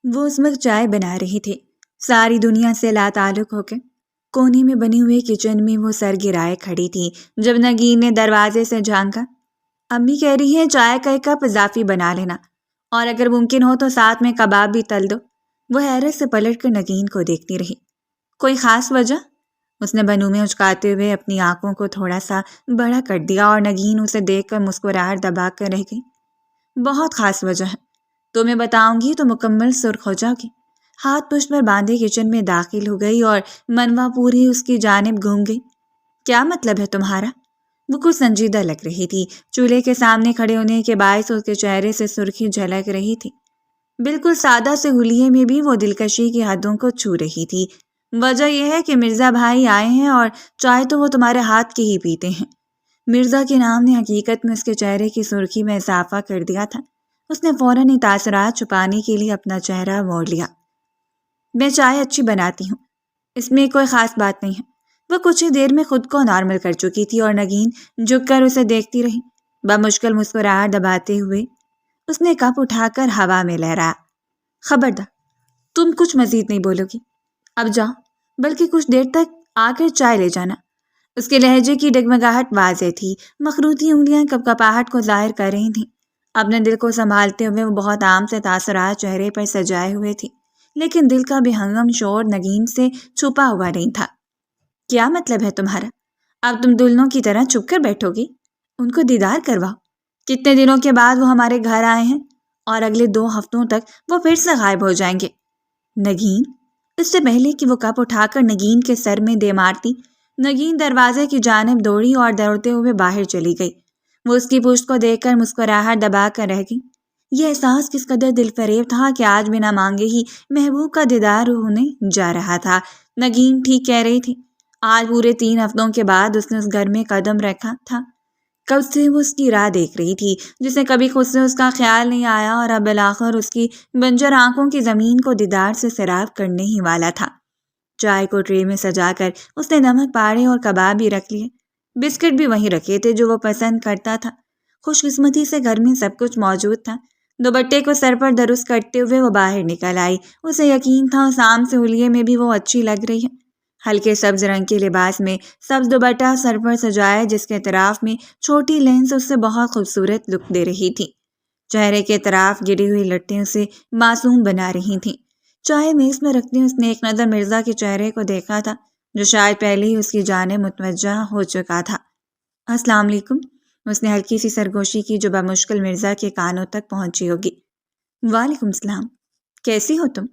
وہ اس وقت چائے بنا رہی تھی، ساری دنیا سے لا تعلق ہو کے۔ کونے میں بنے ہوئے کچن میں وہ سر گرائے کھڑی تھی جب نگین نے دروازے سے جھانکا۔ امی کہہ رہی ہیں چائے کا 1 کپ اضافی بنا لینا، اور اگر ممکن ہو تو ساتھ میں کباب بھی تل دو۔ وہ حیرت سے پلٹ کر نگین کو دیکھتی رہی۔ کوئی خاص وجہ؟ اس نے بنو میں اچکاتے ہوئے اپنی آنکھوں کو تھوڑا سا بڑا کر دیا، اور نگین اسے دیکھ کر مسکراہٹ دبا کر رہ گئی۔ بہت خاص وجہ ہے، تمہیں بتاؤں گی تو مکمل سرخ ہو جاؤ گی۔ ہاتھ پشت پر باندھے کچن میں داخل ہو گئی اور منوا پوری اس کی جانب گھوم گئی۔ کیا مطلب ہے تمہارا؟ وہ کچھ سنجیدہ لگ رہی تھی، چولہے کے سامنے کھڑے ہونے کے باعث اس کے چہرے سے سرخی جھلک رہی تھی۔ بالکل سادہ سے حلیے میں بھی وہ دلکشی کی حدوں کو چھو رہی تھی۔ وجہ یہ ہے کہ مرزا بھائی آئے ہیں اور چائے تو وہ تمہارے ہاتھ کی ہی پیتے ہیں۔ مرزا کے نام نے حقیقت میں اس کے چہرے کی سرخی میں اضافہ کر دیا تھا۔ اس نے فوراً ہی تاثرات چھپانے کے لیے اپنا چہرہ موڑ لیا۔ میں چائے اچھی بناتی ہوں، اس میں کوئی خاص بات نہیں ہے۔ وہ کچھ ہی دیر میں خود کو نارمل کر چکی تھی اور نگین جھک کر اسے دیکھتی رہی۔ بمشکل مسکراہٹ دباتے ہوئے اس نے کپ اٹھا کر ہوا میں لہرایا۔ خبردار، تم کچھ مزید نہیں بولو گی، اب جاؤ، بلکہ کچھ دیر تک آ کر چائے لے جانا۔ اس کے لہجے کی ڈگمگاہٹ واضح تھی، مخروطی انگلیاں کپکپاہٹ کو ظاہر کر رہی تھیں۔ اپنے دل کو سنبھالتے ہوئے وہ بہت عام سے تاثرات چہرے پر سجائے ہوئے تھی، لیکن دل کا بے ہنگم شور نگین سے چھپا ہوا نہیں تھا۔ کیا مطلب ہے تمہارا؟ اب تم دلہنوں کی طرح چھپ کر بیٹھو گی؟ ان کو دیدار کرواؤ۔ کتنے دنوں کے بعد وہ ہمارے گھر آئے ہیں، اور اگلے 2 ہفتوں تک وہ پھر سے غائب ہو جائیں گے۔ نگین! اس سے پہلے کہ وہ کپ اٹھا کر نگین کے سر میں دے مارتی، نگین دروازے کی جانب دوڑی اور دوڑتے ہوئے باہر چلی گئی۔ وہ اس کی پشت کو دیکھ کر مسکراہٹ دبا کر رہ گئی۔ یہ احساس کس قدر دل فریب تھا کہ آج بنا مانگے ہی محبوب کا دیدار ہونے جا رہا تھا۔ نگین ٹھیک کہہ رہی تھی، آج پورے 3 ہفتوں کے بعد اس نے اس گھر میں قدم رکھا تھا۔ کب سے وہ اس کی راہ دیکھ رہی تھی، جسے کبھی خود سے اس کا خیال نہیں آیا، اور اب بالآخر اس کی بنجر آنکھوں کی زمین کو دیدار سے سیراب کرنے ہی والا تھا۔ چائے کو ٹرے میں سجا کر اس نے نمک پاڑے اور کباب بھی رکھ لیے۔ بسکٹ بھی وہیں رکھے تھے جو وہ پسند کرتا تھا۔ خوش قسمتی سے گھر میں سب کچھ موجود تھا۔ دوپٹے کو سر پر درست کرتے ہوئے وہ باہر نکل آئی۔ اسے یقین تھا اس عام سے حلیے میں بھی وہ اچھی لگ رہی ہے۔ ہلکے سبز رنگ کے لباس میں سبز دوپٹہ سر پر سجایا، جس کے اطراف میں چھوٹی لینس اس سے بہت خوبصورت لک دے رہی تھی۔ چہرے کے اطراف گری ہوئی لٹیں اسے معصوم بنا رہی تھیں۔ چائے میز میں رکھتے اس نے ایک نظر مرزا کے چہرے کو دیکھا تھا، جو شاید پہلے ہی اس کی جانب متوجہ ہو چکا تھا۔ السلام علیکم، اس نے ہلکی سی سرگوشی کی جو بمشکل مرزا کے کانوں تک پہنچی ہوگی۔ وعلیکم السلام، کیسی ہو تم؟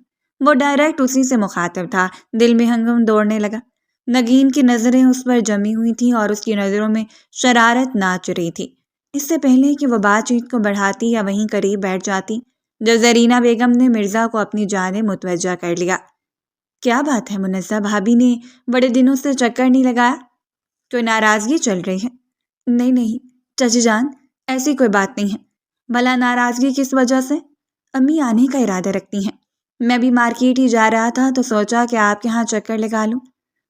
وہ ڈائریکٹ اسی سے مخاطب تھا۔ دل میں ہنگم دوڑنے لگا۔ نگین کی نظریں اس پر جمی ہوئی تھیں اور اس کی نظروں میں شرارت ناچ رہی تھی۔ اس سے پہلے کہ وہ بات چیت کو بڑھاتی یا وہیں قریب بیٹھ جاتی، جب زرینہ بیگم نے مرزا کو اپنی جانب متوجہ کر لیا۔ کیا بات ہے منزہ بھابی نے بڑے دنوں سے چکر نہیں لگایا؟ کوئی ناراضگی چل رہی ہے؟ نہیں چچی جان، ایسی کوئی بات نہیں ہے۔ بھلا ناراضگی کس وجہ سے؟ امی آنے کا ارادہ رکھتی ہیں۔ میں بھی مارکیٹ ہی جا رہا تھا تو سوچا کہ آپ کے ہاں چکر لگا لوں۔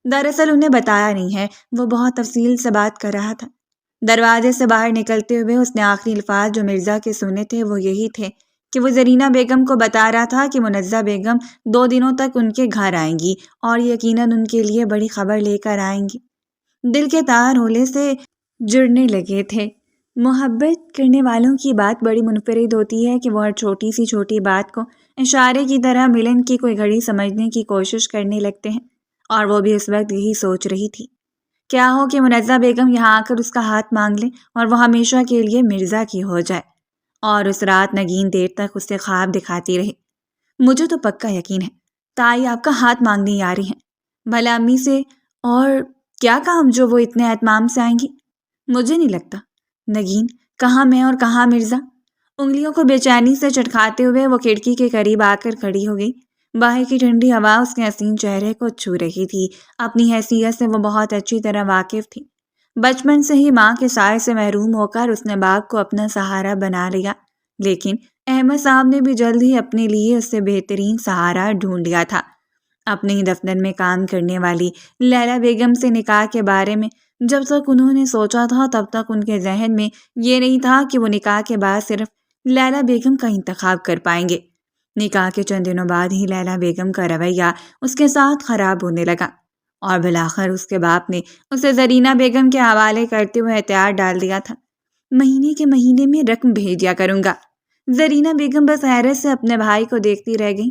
دراصل انہیں بتایا نہیں ہے، وہ بہت تفصیل سے بات کر رہا تھا۔ دروازے سے باہر نکلتے ہوئے اس نے آخری الفاظ جو مرزا کے سنے تھے وہ یہی تھے کہ وہ زرینہ بیگم کو بتا رہا تھا کہ منزہ بیگم 2 دنوں تک ان کے گھر آئیں گی، اور یقیناً ان کے لیے بڑی خبر لے کر آئیں گی۔ دل کے تار ہولے سے جڑنے لگے تھے۔ محبت کرنے والوں کی بات بڑی منفرد ہوتی ہے کہ وہ ہر چھوٹی سی چھوٹی بات کو اشارے کی طرح ملن کی کوئی گھڑی سمجھنے کی کوشش کرنے لگتے ہیں، اور وہ بھی اس وقت یہی سوچ رہی تھی۔ کیا ہو کہ منزہ بیگم یہاں آ کر اس کا ہاتھ مانگ لے اور وہ ہمیشہ کے لیے مرزا کی ہو جائے۔ اور اس رات نگین دیر تک اسے خواب دکھاتی رہی۔ مجھے تو پکا یقین ہے تائی آپ کا ہاتھ مانگنے ہی آ رہی ہیں۔ بھلا امی سے اور کیا کام جو وہ اتنے اہتمام سے آئیں گی؟ مجھے نہیں لگتا۔ نگین، کہاں میں اور کہاں مرزا؟ انگلیوں کو بے چینی سے چٹکھاتے ہوئے وہ کھڑکی کے قریب آ کر کھڑی ہو گئی۔ باہر کی ٹھنڈی ہوا اس کے حسین چہرے کو چھو رہی تھی۔ اپنی حیثیت سے وہ بہت اچھی طرح واقف تھی۔ بچپن سے ہی ماں کے سائے سے محروم ہو کر اس نے باپ کو اپنا سہارا بنا لیا، لیکن احمد صاحب نے بھی جلد ہی اپنے لیے اس سے بہترین سہارا ڈھونڈ لیا تھا۔ اپنے ہی دفتر میں کام کرنے والی لیلا بیگم سے نکاح کے بارے میں جب تک انہوں نے سوچا تھا، تب تک ان کے ذہن میں یہ نہیں تھا کہ وہ نکاح کے بعد صرف لیلا بیگم کا انتخاب کر پائیں گے۔ نکاح کے چند دنوں بعد ہی لیلا بیگم کا رویہ اس کے ساتھ خراب ہونے لگا اور بالآخر اس کے باپ نے اسے زرینہ بیگم کے حوالے کرتے ہوئے ہتھیار ڈال دیا تھا۔ مہینے کے مہینے میں رقم بھیج دیا کروں گا۔ زرینہ بیگم بس حیرت سے اپنے بھائی کو دیکھتی رہ گئی۔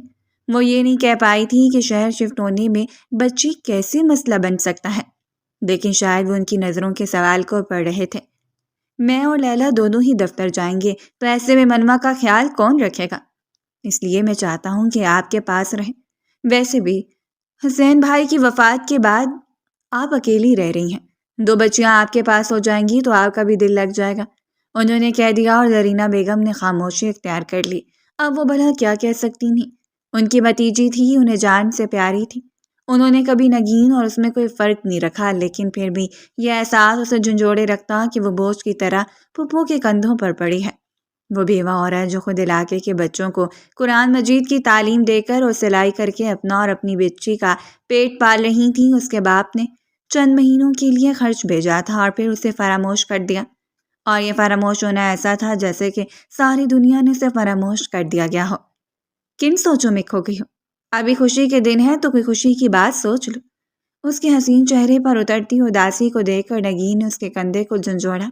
وہ یہ نہیں کہہ پائی تھی کہ شہر شفٹ ہونے میں بچی کیسے مسئلہ بن سکتا ہے، لیکن شاید وہ ان کی نظروں کے سوال کو پڑھ رہے تھے۔ میں اور لیلا دونوں ہی دفتر جائیں گے تو ایسے میں منوا کا خیال کون رکھے گا؟ اس لیے میں چاہتا ہوں کہ آپ کے پاس رہیں۔ ویسے بھی حسین بھائی کی وفات کے بعد آپ اکیلی رہ رہی ہیں، 2 بچیاں آپ کے پاس ہو جائیں گی تو آپ کا بھی دل لگ جائے گا۔ انہوں نے کہہ دیا اور زرینہ بیگم نے خاموشی اختیار کر لی۔ اب وہ بھلا کیا کہہ سکتی تھیں؟ ان کی بھتیجی تھی، انہیں جان سے پیاری تھی۔ انہوں نے کبھی نگین اور اس میں کوئی فرق نہیں رکھا، لیکن پھر بھی یہ احساس اسے جھنجھوڑے رکھتا کہ وہ بوجھ کی طرح پھپھو کے کندھوں پر پڑی ہے۔ وہ بیوہ عورت جو خود علاقے کے بچوں کو قرآن مجید کی تعلیم دے کر اور سلائی کر کے اپنا اور اپنی بچی کا پیٹ پال رہی تھی، اس کے باپ نے چند مہینوں کے لیے خرچ بھیجا تھا اور پھر اسے فراموش کر دیا۔ اور یہ فراموش ہونا ایسا تھا جیسے کہ ساری دنیا نے اسے فراموش کر دیا گیا ہو۔ کن سوچوں میں کھو گئی ہو؟ ابھی خوشی کے دن ہے تو کوئی خوشی کی بات سوچ لو۔ اس کے حسین چہرے پر اترتی اداسی کو دیکھ کر نگین نے اس کے کندھے کو جھنجھوڑا۔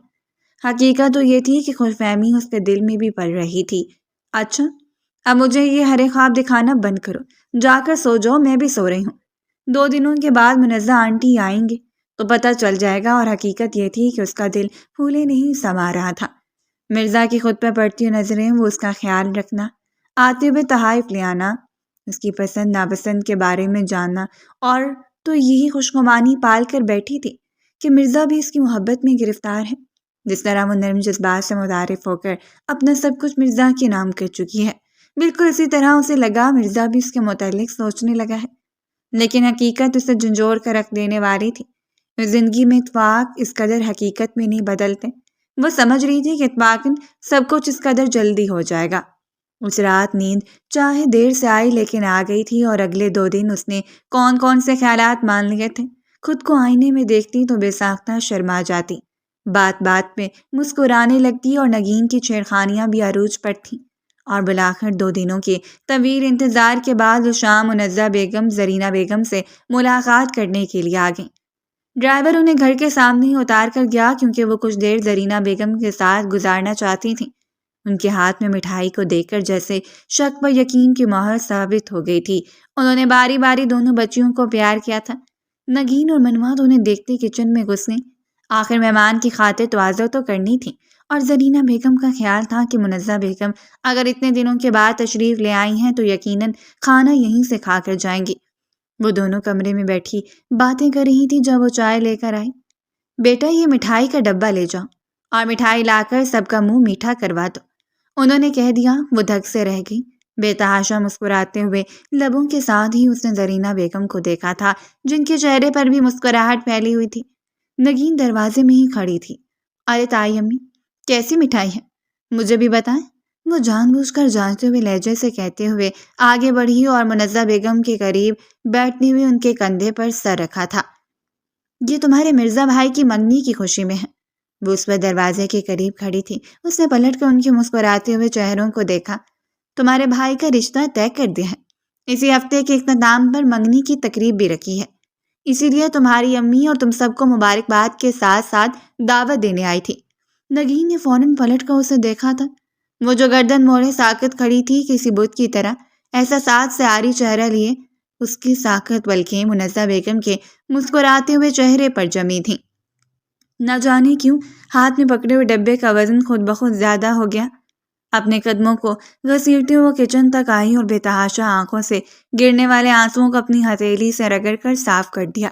حقیقت تو یہ تھی کہ خوش فہمی اس کے دل میں بھی پل رہی تھی۔ اچھا، اب مجھے یہ ہرے خواب دکھانا بند کرو، جا کر سو جاؤ، میں بھی سو رہی ہوں۔ 2 دنوں کے بعد منزہ آنٹی آئیں گے تو پتہ چل جائے گا۔ اور حقیقت یہ تھی کہ اس کا دل پھولے نہیں سما رہا تھا۔ مرزا کی خود پہ پڑتی ہوئی نظریں، وہ اس کا خیال رکھنا، آتے ہوئے تحائف لے آنا، اس کی پسند ناپسند کے بارے میں جاننا، اور تو یہی خوشگمانی پال کر بیٹھی تھی کہ مرزا بھی اس کی محبت میں گرفتار ہے۔ جس طرح وہ نرم جذبات سے متعارف ہو کر اپنا سب کچھ مرزا کے نام کر چکی ہے، بالکل اسی طرح اسے لگا مرزا بھی اس کے متعلق سوچنے لگا ہے۔ لیکن حقیقت اسے جھنجھوڑ کر رکھ دینے والی تھی۔ زندگی میں اتفاق اس قدر حقیقت میں نہیں بدلتے۔ وہ سمجھ رہی تھی کہ اتفاقاً سب کچھ اس قدر جلدی ہو جائے گا۔ اس رات نیند چاہے دیر سے آئی لیکن آ گئی تھی، اور اگلے 2 دن اس نے کون کون سے خیالات مان لیے تھے۔ خود کو آئینے میں دیکھتی تو بے ساختہ شرما جاتی، بات بات پہ مسکرانے لگتی، اور نگین کی چھیڑخانیاں بھی عروج پر تھیں۔ اور بالآخر 2 دنوں کے طویل انتظار کے بعد وہ شام منزہ بیگم زرینہ بیگم سے ملاقات کرنے کے لیے آ گئیں۔ ڈرائیور انہیں گھر کے سامنے ہی اتار کر گیا کیونکہ وہ کچھ دیر زرینہ بیگم کے ساتھ گزارنا چاہتی تھیں۔ ان کے ہاتھ میں مٹھائی کو دیکھ کر جیسے شک و یقین کی مہر ثابت ہو گئی تھی۔ انہوں نے باری باری دونوں بچیوں کو پیار کیا تھا۔ نگین اور منوا تو انہیں دیکھتے کچن میں گھس گئیں۔ آخر مہمان کی خاطر توازو تو کرنی تھی، اور زرینہ بیگم کا خیال تھا کہ منزہ بیگم اگر اتنے دنوں کے بعد تشریف لے آئی ہیں تو یقیناً کھانا یہیں سے کھا کر جائیں گی۔ وہ دونوں کمرے میں بیٹھی باتیں کر رہی تھی جب وہ چائے لے کر آئی۔ بیٹا، یہ مٹھائی کا ڈبہ لے جاؤ اور مٹھائی لا کر سب کا منہ میٹھا کروا دو، انہوں نے کہہ دیا۔ وہ دھک سے رہ گئی۔ بے تحاشا مسکراتے ہوئے لبوں کے ساتھ ہی اس نے زرینہ بیگم کو دیکھا تھا، جن کے چہرے پر بھی مسکراہٹ پھیلی ہوئی تھی۔ نگین دروازے میں ہی کھڑی تھی۔ ارے تائی امی، کیسی مٹھائی ہے، مجھے بھی بتائیں، وہ جان بوجھ کر جانتے ہوئے لہجے سے کہتے ہوئے آگے بڑھی اور منزہ بیگم کے قریب بیٹھنے ہوئے ان کے کندھے پر سر رکھا تھا۔ یہ تمہارے مرزا بھائی کی منگنی کی خوشی میں ہے۔ وہ اس وقت دروازے کے قریب کھڑی تھی۔ اس نے پلٹ کر ان کے مسکراتے ہوئے چہروں کو دیکھا۔ تمہارے بھائی کا رشتہ طے کر دیا ہے، اسی ہفتے کے اختتام پر منگنی کی تقریب بھی رکھی ہے، اسی لیے تمہاری امی اور تم سب کو مبارکباد کے ساتھ ساتھ دعوت دینے آئی تھی۔ نگین نے فوراً پلٹ کر اسے دیکھا تھا۔ وہ جو گردن موڑے ساکت کھڑی تھی کسی بت کی طرح، احساسات سے عاری چہرہ لیے، اس کی ساکت پلکیں منزہ بیگم کے مسکراتے ہوئے چہرے پر جمی تھیں۔ نہ جانے کیوں ہاتھ میں پکڑے ہوئے ڈبے کا وزن خود بخود زیادہ ہو گیا۔ اپنے قدموں کو گھسیٹتے ہوئے کچن تک آئی اور بے تحاشا آنکھوں سے گرنے والے آنسوؤں کو اپنی ہتھیلی سے رگڑ کر صاف کر دیا۔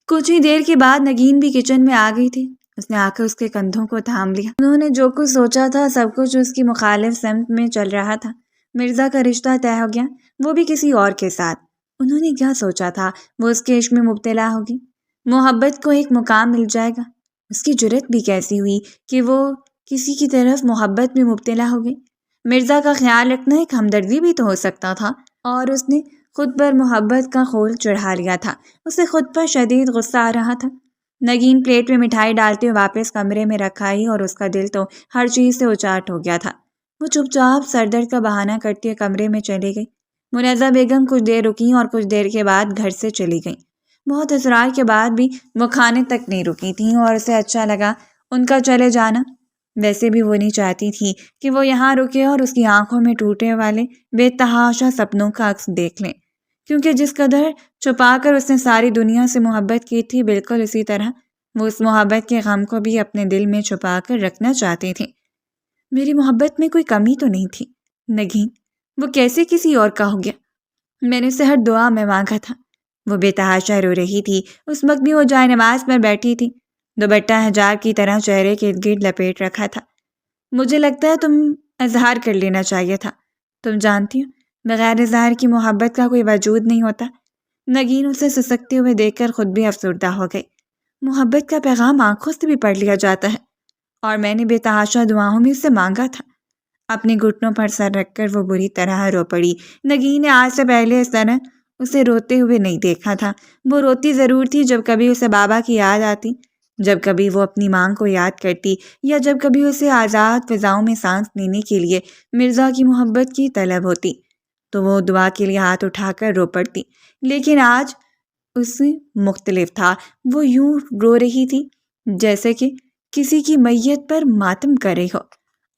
کچھ ہی دیر کے بعد نگین بھی کچن میں آ گئی تھی۔ اس نے آ کر اس کے کندھوں کو تھام لیا۔ انہوں نے جو کچھ سوچا تھا سب کچھ اس کی مخالف سمت میں چل رہا تھا۔ مرزا کا رشتہ طے ہو گیا، وہ بھی کسی اور کے ساتھ۔ انہوں نے کیا سوچا تھا وہ اس کے عشق میں مبتلا ہوگی، محبت کو ایک مقام مل جائے گا۔ اس کی جرت بھی کیسی ہوئی کہ وہ کسی کی طرف محبت میں مبتلا ہو گئی۔ مرزا کا خیال رکھنا ایک ہمدردی بھی تو ہو سکتا تھا، اور اس نے خود پر محبت کا خول چڑھا لیا تھا۔ اسے خود پر شدید غصہ آ رہا تھا۔ نگین پلیٹ میں مٹھائی ڈالتے ہوئے واپس کمرے میں رکھ آئی اور اس کا دل تو ہر چیز سے اچاٹ ہو گیا تھا۔ وہ چپ چاپ سر درد کا بہانہ کرتی ہوئے کمرے میں چلی گئی۔ منیزہ بیگم کچھ دیر رکیں اور کچھ دیر کے بعد گھر سے چلی گئیں۔ بہت اصرار کے بعد بھی وہ کھانے تک نہیں رکی تھیں اور اسے اچھا لگا ان کا چلے جانا۔ ویسے بھی وہ نہیں چاہتی تھی کہ وہ یہاں رکے اور اس کی آنکھوں میں ٹوٹے والے بے تحاشا سپنوں کا عکس دیکھ لیں، کیونکہ جس قدر چھپا کر اس نے ساری دنیا سے محبت کی تھی، بالکل اسی طرح وہ اس محبت کے غم کو بھی اپنے دل میں چھپا کر رکھنا چاہتی تھی۔ میری محبت میں کوئی کمی تو نہیں تھی نگین، وہ کیسے کسی اور کا ہو گیا؟ میں نے اسے ہر دعا میں مانگا تھا۔ وہ بے تحاشا رو رہی تھی۔ اس وقت بھی وہ جائے نماز پر بیٹھی تھی، دوپٹہ حجاب کی طرح چہرے کے ارد گرد لپیٹ رکھا تھا۔ مجھے لگتا ہے تم اظہار کر لینا چاہیے تھا۔ تم جانتی ہو بغیر اظہار کی محبت کا کوئی وجود نہیں ہوتا۔ نگین اسے سسکتے ہوئے دیکھ کر خود بھی افسردہ ہو گئی۔ محبت کا پیغام آنکھوں سے بھی پڑھ لیا جاتا ہے، اور میں نے بے تحاشا دعاؤں میں اسے مانگا تھا۔ اپنے گھٹنوں پر سر رکھ کر وہ بری طرح رو پڑی۔ نگین نے آج سے پہلے اس طرح اسے روتے ہوئے نہیں دیکھا تھا۔ وہ روتی ضرور تھی جب کبھی اسے بابا کی یاد آتی، جب کبھی وہ اپنی ماں کو یاد کرتی، یا جب کبھی اسے آزاد فضاؤں میں سانس لینے کے لیے مرزا کی محبت کی طلب ہوتی، تو وہ دعا کے لیے ہاتھ اٹھا کر رو پڑتی۔ لیکن آج اس سے مختلف تھا۔ وہ یوں رو رہی تھی جیسے کہ کسی کی میت پر ماتم کر رہی ہو،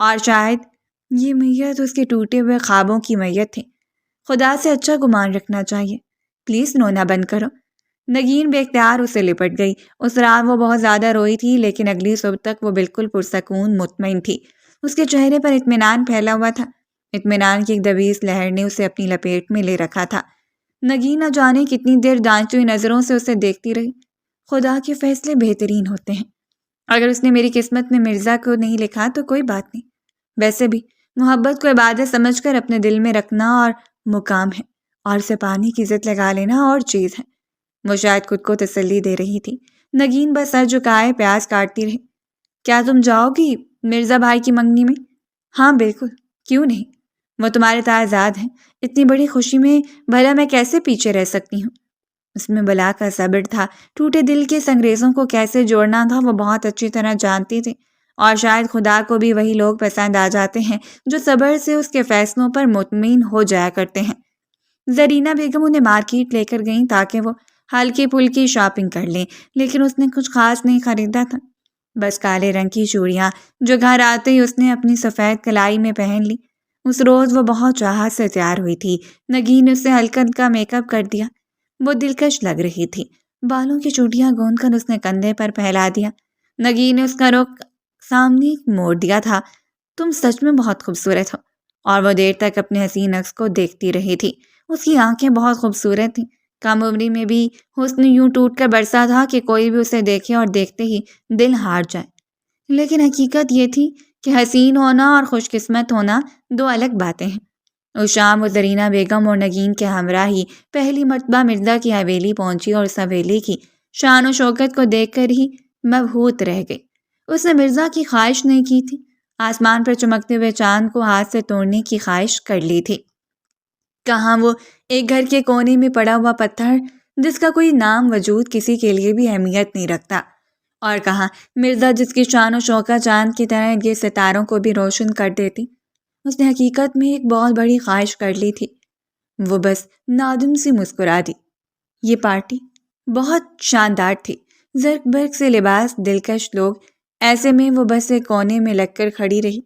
اور شاید یہ میت اس کے ٹوٹے ہوئے خوابوں کی میت تھی۔ خدا سے اچھا گمان رکھنا چاہیے، پلیز رونا بند کرو۔ نگین بے اختیار اسے لپٹ گئی۔ اس رات وہ بہت زیادہ روئی تھی، لیکن اگلی صبح تک وہ بالکل پرسکون مطمئن تھی۔ اس کے چہرے پر اطمینان پھیلا ہوا تھا، اطمینان کی ایک دویز لہر نے اسے اپنی لپیٹ میں لے رکھا تھا۔ نگین نہ جانے کتنی دیر جانچتی ہوئی نظروں سے اسے دیکھتی رہی۔ خدا کے فیصلے بہترین ہوتے ہیں۔ اگر اس نے میری قسمت میں مرزا کو نہیں لکھا تو کوئی بات نہیں۔ ویسے بھی محبت کو عبادت سمجھ کر اپنے دل میں رکھنا اور مقام ہے، اور اسے پانی کی عزت لگا لینا اور چیز ہے۔ وہ شاید خود کو تسلی دے رہی تھی۔ نگین بس سر جھکائے پیاز کاٹتی رہی۔ کیا تم جاؤ گی مرزا بھائی کی منگنی میں؟ ہاں بالکل، کیوں نہیں؟ وہ تمہارے تعزاد ہیں، اتنی بڑی خوشی میں بھلا میں کیسے پیچھے رہ سکتی ہوں؟ اس میں بلا کا صبر تھا، ٹوٹے دل کے سنگریزوں کو کیسے جوڑنا تھا وہ بہت اچھی طرح جانتی تھی، اور شاید خدا کو بھی وہی لوگ پسند آ جاتے ہیں جو صبر سے اس کے فیصلوں پر مطمئن ہو جایا کرتے ہیں۔ زرینہ بیگم انہیں مارکیٹ لے کر گئیں تاکہ وہ ہلکی پھلکی شاپنگ کر لیں، لیکن اس نے کچھ خاص نہیں خریدا تھا، بس کالے رنگ کی چوڑیاں جو گھر آتے ہی اس نے اپنی سفید کلائی میں پہن لی۔ اس روز وہ بہت چاہت سے تیار ہوئی تھی۔ نگین نے اسے ہلکا ہلکا میک اپ کر دیا، وہ دلکش لگ رہی تھی۔ بالوں کی چوٹیاں گوند کر اس نے کندھے پر پھیلا دیا۔ نگین نے اس کا رخ سامنے موڑ دیا تھا۔ تم سچ میں بہت خوبصورت ہو، اور وہ دیر تک اپنے حسین عکس کو دیکھتی رہی تھی۔ اس کی آنکھیں بہت خوبصورت تھیں، کم عمری میں بھی حسن یوں ٹوٹ کر برسا تھا کہ کوئی بھی اسے دیکھے اور دیکھتے ہی دل ہار جائے۔ لیکن حقیقت یہ تھی کہ حسین ہونا اور خوش قسمت ہونا دو الگ باتیں ہیں۔ اس شام وہ زرینہ بیگم اور نگین کے ہمراہ ہی پہلی مرتبہ مرزا کی حویلی پہنچی، اور اس حویلی کی شان و شوکت کو دیکھ کر ہی مبہوت رہ گئی۔ اس نے مرزا کی خواہش نہیں کی تھی، آسمان پر چمکتے ہوئے چاند کو ہاتھ سے توڑنے کی خواہش کر لی تھی۔ کہاں وہ ایک گھر کے کونے میں پڑا ہوا پتھر جس کا کوئی نام وجود کسی کے لیے بھی اہمیت نہیں رکھتا، اور کہاں مرزا جس کی شان و شوکت چاند کی طرح یہ ستاروں کو بھی روشن کر دیتی۔ اس نے حقیقت میں ایک بہت بڑی خواہش کر لی تھی۔ وہ بس نادم سی مسکرا دی۔ یہ پارٹی بہت شاندار تھی، زرق برق سے لباس، دلکش لوگ، ایسے میں وہ بس ایک کونے میں لگ کر کھڑی رہی۔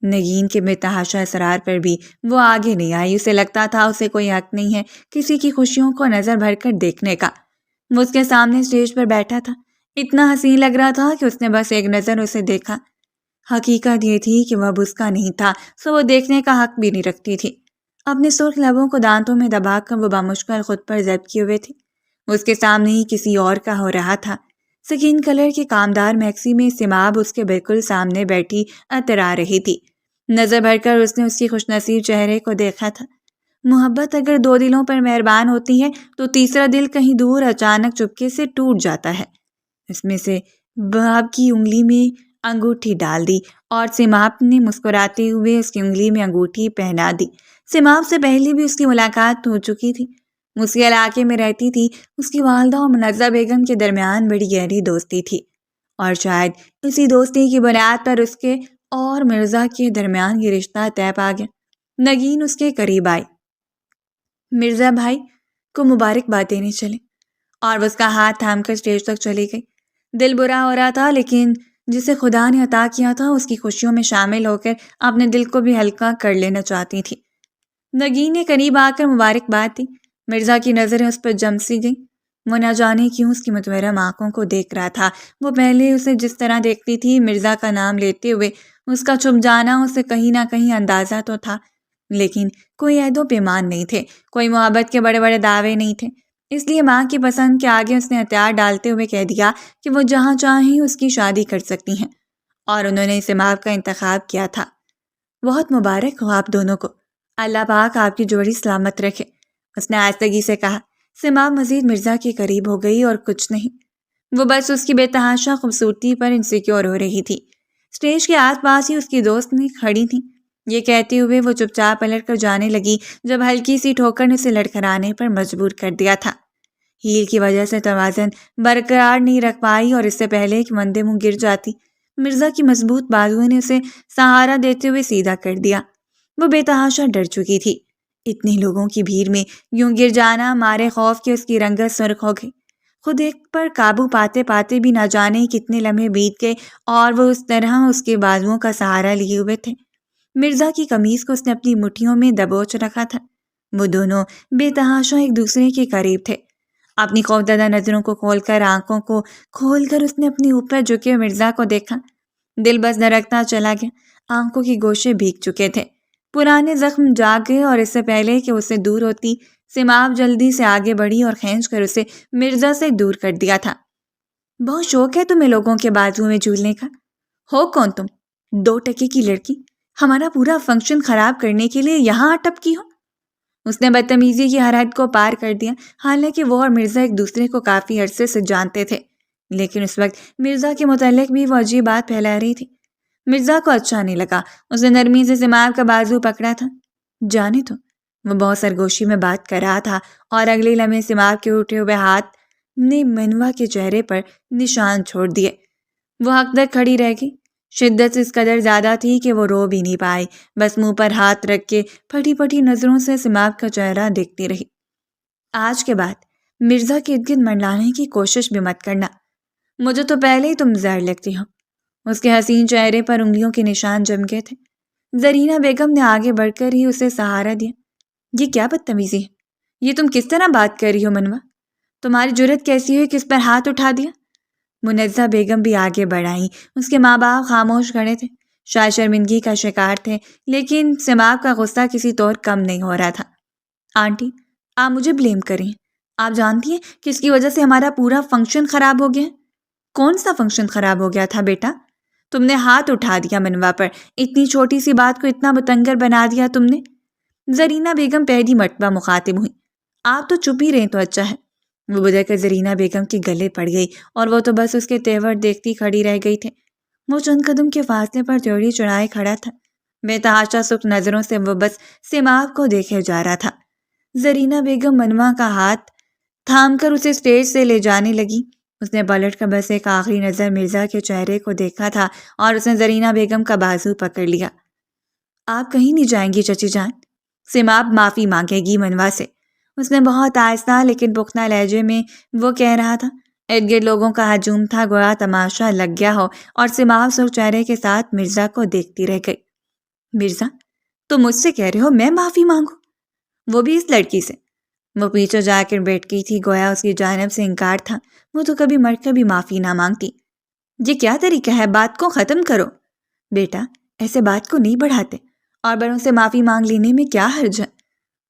نگین کے بے تحاشا اصرار پر بھی وہ آگے نہیں آئی۔ اسے لگتا تھا اسے کوئی حق نہیں ہے کسی کی خوشیوں کو نظر بھر کر دیکھنے کا۔ وہ اس کے سامنے اسٹیج پر بیٹھا تھا، اتنا حسین لگ رہا تھا کہ اس نے بس ایک نظر اسے دیکھا۔ حقیقت یہ تھی کہ وہ اب اس کا نہیں تھا، سو وہ دیکھنے کا حق بھی نہیں رکھتی تھی۔ اپنے سرخ لبوں کو دانتوں میں دبا کر وہ بامشکل خود پر ضبط کیے ہوئے تھی۔ اس کے سامنے ہی کسی اور کا ہو رہا تھا۔ سکین کلر کی کامدار میکسی میں سماب اس کے بالکل سامنے بیٹھی اترا رہی تھی۔ نظر بھر کر اس نے اس کی خوش نصیب چہرے کو دیکھا تھا۔ محبت اگر دو دلوں پر مہربان ہوتی ہے تو تیسرا دل کہیں دور اچانک چپکے سے ٹوٹ جاتا ہے۔ اس میں سے باب کی انگلی میں انگوٹھی ڈال دی، اور سماب نے مسکراتے ہوئے اس کی انگلی میں انگوٹھی پہنا دی۔ سماب سے پہلے بھی اس کی ملاقات ہو چکی تھی، اسی علاقے میں رہتی تھی۔ اس کی والدہ اور منزہ بیگم کے درمیان بڑی گہری دوستی تھی، اور شاید اسی دوستی کی بنیاد پر اس کے اور مرزا کے درمیان یہ رشتہ طے پا گیا۔ نگین اس کے قریب آئی۔ مرزا بھائی کو مبارکباد دینے چلے، اور وہ اس کا ہاتھ تھام کر اسٹیج تک چلی گئی۔ دل برا ہو رہا تھا، لیکن جسے خدا نے عطا کیا تھا اس کی خوشیوں میں شامل ہو کر اپنے دل کو بھی ہلکا کر لینا چاہتی تھی۔ نگین نے قریب آ کر مبارکباد دی۔ مرزا کی نظریں اس پر جم سی گئیں۔ وہ نہ جانے کیوں اس کی متورم آنکھوں کو دیکھ رہا تھا۔ وہ پہلے اسے جس طرح دیکھتی تھی، مرزا کا نام لیتے ہوئے اس کا چھپ جانا اسے کہیں نہ کہیں اندازہ تو تھا، لیکن کوئی عہد و پیمان نہیں تھے، کوئی محبت کے بڑے بڑے دعوے نہیں تھے۔ اس لیے ماں کی پسند کے آگے اس نے ہتھیار ڈالتے ہوئے کہہ دیا کہ وہ جہاں چاہیں اس کی شادی کر سکتی ہیں، اور انہوں نے سماپ کا انتخاب کیا تھا۔ بہت مبارک ہو آپ دونوں کو، اللہ پاک آپ کی جوڑی سلامت رکھے، اس نے آہستگی سے کہا۔ سماپ مزید مرزا کے قریب ہو گئی اور کچھ نہیں، وہ بس اس کی بے تحاشا خوبصورتی پر انسیکیور ہو رہی تھی۔ اسٹیج کے آس پاس ہی اس کی دوست نے کھڑی تھی۔ یہ کہتے ہوئے وہ چپ چاپ پلٹ کر جانے لگی جب ہلکی سی ٹھوکر نے اسے لڑکھڑانے پر مجبور کر دیا تھا۔ ہیل کی وجہ سے توازن برقرار نہیں رکھ پائی، اور اس سے پہلے کہ مندے منہ گر جاتی، مرزا کی مضبوط بازوؤں نے اسے سہارا دیتے ہوئے سیدھا کر دیا۔ وہ بے تحاشا ڈر چکی تھی۔ اتنے لوگوں کی بھیڑ میں یوں گر جانا مارے خوف کہ اس کی رنگت سرخ ہو گئی۔ خود ایک پر قابو پاتے پاتے بھی نہ جانے کتنے لمحے بیت گئے، اور وہ اس طرح اس کے بازوؤں کا سہارا لیے ہوئے تھے۔ مرزا کی قمیض کو اس نے اپنی مٹھیوں میں دبوچ رکھا تھا۔ وہ دونوں بے تحاشا ایک دوسرے کے قریب تھے۔ اپنی خوفزدہ نظروں کو کھول کر، آنکھوں کو کھول کر اس نے اپنے اوپر جھکے مرزا کو دیکھا۔ دل بس دھڑکتا چلا گیا، آنکھوں کی گوشے بھیگ چکے تھے، پرانے زخم جاگ گئے، اور اس سے پہلے کہ اسے دور ہوتی، سماپ جلدی سے آگے بڑھی اور کھینچ کر اسے مرزا سے دور کر دیا تھا۔ بہت شوق ہے تمہیں لوگوں کے بازو میں جھولنے کا؟ ہو کون تم؟ 2 ٹکے کی لڑکی، ہمارا پورا فنکشن خراب کرنے کے لیے یہاں آ ٹپکی ہو؟ اس نے بدتمیزی کی ہر حد کو پار کر دیا۔ حالانکہ وہ اور مرزا ایک دوسرے کو کافی عرصے سے جانتے تھے، لیکن اس وقت مرزا کے متعلق بھی وہ عجیب بات پھیلا رہی تھی۔ مرزا کو اچھا نہیں لگا۔ اس نے نرمی سے سماپ کا بازو پکڑا تھا۔ جانے تو، وہ بہت سرگوشی میں بات کر رہا تھا، اور اگلے لمحے سماپ کے اٹھے ہوئے ہاتھ نے منوا کے چہرے پر نشان چھوڑ دیے۔ وہ حق تک کھڑی رہ گئی۔ شدت اس قدر زیادہ تھی کہ وہ رو بھی نہیں پائی، بس منہ پر ہاتھ رکھ کے پھٹی پھٹی نظروں سے سماپ کا چہرہ دیکھتی رہی۔ آج کے بعد مرزا کے ارد گرد منڈلانے کی کوشش بھی مت کرنا، مجھے تو پہلے ہی تم زہر لگتی ہو۔ اس کے حسین چہرے پر انگلیوں کے نشان جم گئے تھے۔ زرینہ بیگم نے آگے بڑھ کر ہی اسے سہارا دیا۔ یہ کیا بدتمیزی ہے؟ یہ تم کس طرح بات کر رہی ہو منوا؟ تمہاری جرت کیسی ہوئی کہ اس پر ہاتھ اٹھا دیا؟ منزہ بیگم بھی آگے بڑھ آئیں۔ اس کے ماں باپ خاموش کھڑے تھے، شاید شرمندگی کا شکار تھے، لیکن سماپ کا غصہ کسی طور کم نہیں ہو رہا تھا۔ آنٹی، آپ مجھے بلیم کریں، آپ جانتی ہیں کہ اس کی وجہ سے ہمارا پورا فنکشن خراب ہو گیا ہے۔ کون سا فنکشن خراب ہو گیا تھا بیٹا؟ تم نے ہاتھ اٹھا دیا منوا پر، اتنی چھوٹی سی بات کو اتنا بتنگر بنا دیا تم نے۔ زرینہ بیگم پہلی مرتبہ مخاطب ہوئی۔ آپ تو چپ ہی رہیں تو اچھا ہے۔ وہ بدل کر زرینہ بیگم کے گلے پڑ گئی، اور وہ تو بس اس کے تیور دیکھتی کھڑی رہ گئی تھی۔ وہ چند قدم کے فاصلے پر چوڑی چڑھائے کھڑا تھا، بے تحاشا سرخ نظروں سے وہ بس سماپ کو دیکھے جا رہا تھا۔ زرینہ بیگم منوا کا ہاتھ تھام کر اسے اسٹیج سے لے جانے لگی۔ اس نے پلٹ کر بس ایک آخری نظر مرزا کے چہرے کو دیکھا تھا، اور اس نے زرینہ بیگم کا بازو پکڑ لیا۔ آپ کہیں نہیں جائیں گی چچی جان؟ سماپ معافی مانگے گی منوا سے، اس نے بہت آہستہ لیکن پختہ لہجے میں وہ کہہ رہا تھا۔ ارد گرد لوگوں کا ہجوم تھا، گویا تماشا لگ گیا ہو، اور سماپ سرخ چہرے کے ساتھ مرزا کو دیکھتی رہ گئی۔ مرزا، تم مجھ سے کہہ رہے ہو میں معافی مانگوں؟ وہ بھی اس لڑکی سے؟ وہ پیچھے جا کر بیٹھ گئی تھی، گویا اس کی جانب سے انکار تھا۔ وہ تو کبھی مر کر بھی معافی نہ مانگتی۔ یہ کیا طریقہ ہے؟ بات کو ختم کرو بیٹا، ایسے بات کو نہیں بڑھاتے، اور بڑوں سے معافی مانگ لینے میں کیا حرج ہے؟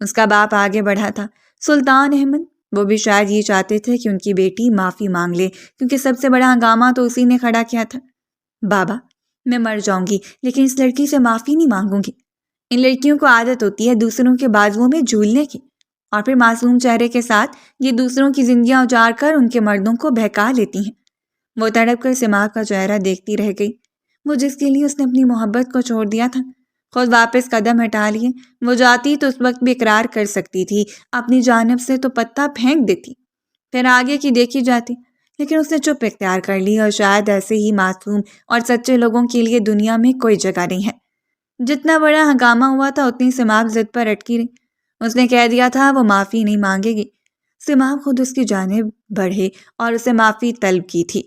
اس کا باپ آگے بڑھا تھا، سلطان احمد۔ وہ بھی شاید یہ چاہتے تھے کہ ان کی بیٹی معافی مانگ لے، کیونکہ سب سے بڑا ہنگامہ تو اسی نے کھڑا کیا تھا۔ بابا، میں مر جاؤں گی لیکن اس لڑکی سے معافی نہیں مانگوں گی۔ ان لڑکیوں کو عادت ہوتی ہے دوسروں کے بازوؤں میں جھولنے کی، اور پھر معصوم چہرے کے ساتھ یہ دوسروں کی زندگیاں اجاڑ کر ان کے مردوں کو بہکا لیتی ہیں۔ وہ تڑپ کر سماپ کا چہرہ دیکھتی رہ گئی۔ وہ جس کے لیے اس نے اپنی محبت کو چھوڑ دیا تھا، خود واپس قدم ہٹا لیے۔ وہ جاتی تو اس وقت بھی اقرار کر سکتی تھی، اپنی جانب سے تو پتہ پھینک دیتی، پھر آگے کی دیکھی جاتی۔ لیکن اس نے چپ اختیار کر لی، اور شاید ایسے ہی معصوم اور سچے لوگوں کے لیے دنیا میں کوئی جگہ نہیں ہے۔ جتنا بڑا ہنگامہ ہوا تھا اتنی سماق ضد پر اٹکی رہی۔ اس نے کہہ دیا تھا وہ معافی نہیں مانگے گی۔ سماق خود اس کی جانب بڑھے اور اسے معافی طلب کی تھی۔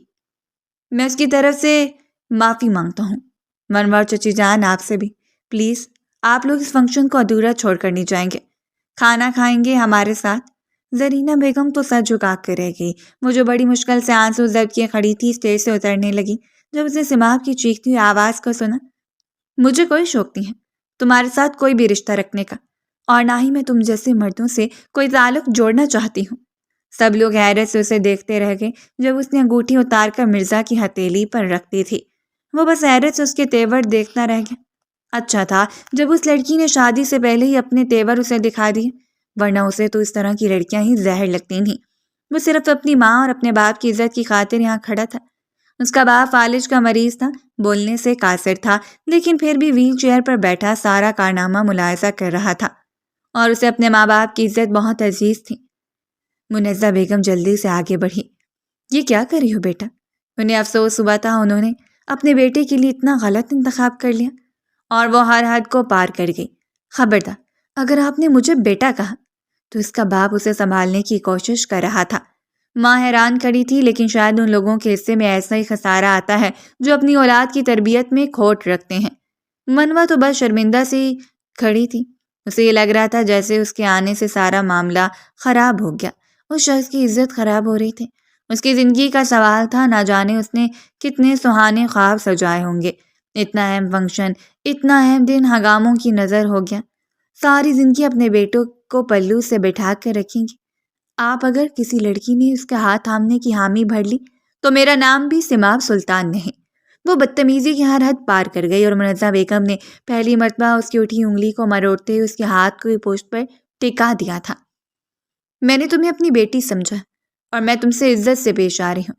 میں اس کی طرف سے معافی مانگتا ہوں، منوا اور چچی جان آپ سے بھی۔ پلیز آپ لوگ اس فنکشن کو ادھورا چھوڑ کر نہیں جائیں گے، کھانا کھائیں گے ہمارے ساتھ۔ زرینہ بیگم تو سر جھکا کر رہ گئی۔ وہ جو بڑی مشکل سے آنسو ضبط کیے کھڑی تھی اسٹیج سے اترنے لگی جب اس نے سماق کی چیختی ہوئی آواز کو سنا۔ مجھے کوئی شوق نہیں ہے تمہارے ساتھ کوئی بھی رشتہ رکھنے کا، اور نہ ہی میں تم جیسے مردوں سے کوئی تعلق جوڑنا چاہتی ہوں۔ سب لوگ حیرت سے اسے دیکھتے رہ گئے جب اس نے انگوٹھی اتار کر مرزا کی ہتھیلی پر رکھ دی تھی۔ وہ بس حیرت سے اس کے تیور دیکھتا رہ گیا۔ اچھا تھا جب اس لڑکی نے شادی سے پہلے ہی اپنے تیور اسے دکھا دیے، ورنہ اسے تو اس طرح کی لڑکیاں ہی زہر لگتی تھیں۔ وہ صرف اپنی ماں اور اپنے باپ کی عزت کی خاطر یہاں کھڑا تھا۔ اس کا باپ فالج کا مریض تھا، بولنے سے قاصر تھا، لیکن پھر بھی ویل چیئر پر بیٹھا سارا کارنامہ ملاحظہ کر رہا تھا، اور اسے اپنے ماں باپ کی عزت بہت عزیز تھی۔ منزہ بیگم جلدی سے آگے بڑھی۔ یہ کیا کر رہی ہو بیٹا؟ انہیں افسوس ہوا تھا انہوں نے اپنے بیٹے کے لیے اتنا غلط انتخاب کر لیا، اور وہ ہر حد کو پار کر گئی۔ خبردار، اگر آپ نے مجھے بیٹا کہا تو اس کا باپ اسے سنبھالنے کی کوشش کر رہا تھا۔ ماں حیران کھڑی تھی، لیکن شاید ان لوگوں کے حصے میں ایسا ہی خسارہ آتا ہے جو اپنی اولاد کی تربیت میں کھوٹ رکھتے ہیں۔ منوا تو بس شرمندہ سے ہی کھڑی تھی۔ اسے یہ لگ رہا تھا جیسے اس کے آنے سے سارا معاملہ خراب ہو گیا۔ اس شخص کی عزت خراب ہو رہی تھی۔ اس کی زندگی کا سوال تھا، نہ جانے اس نے کتنے سہانے خواب سجائے ہوں گے۔ اتنا اہم فنکشن، اتنا اہم دن ہنگاموں کی نظر ہو گیا۔ ساری زندگی اپنے بیٹوں کو پلو سے بٹھا کر رکھیں گی۔ آپ اگر کسی لڑکی نے اس کا ہاتھ تھامنے کی حامی بھر لی تو میرا نام بھی سماق سلطان نہیں۔ وہ بدتمیزی کی ہر حد پار کر گئی، اور منزہ بیگم نے پہلی مرتبہ اس کی اٹھی انگلی کو مروڑتے ہوئے اس کے ہاتھ کو پشت پر ٹکا دیا تھا۔ میں نے تمہیں اپنی بیٹی سمجھا، اور میں تم سے عزت سے پیش آ رہی ہوں۔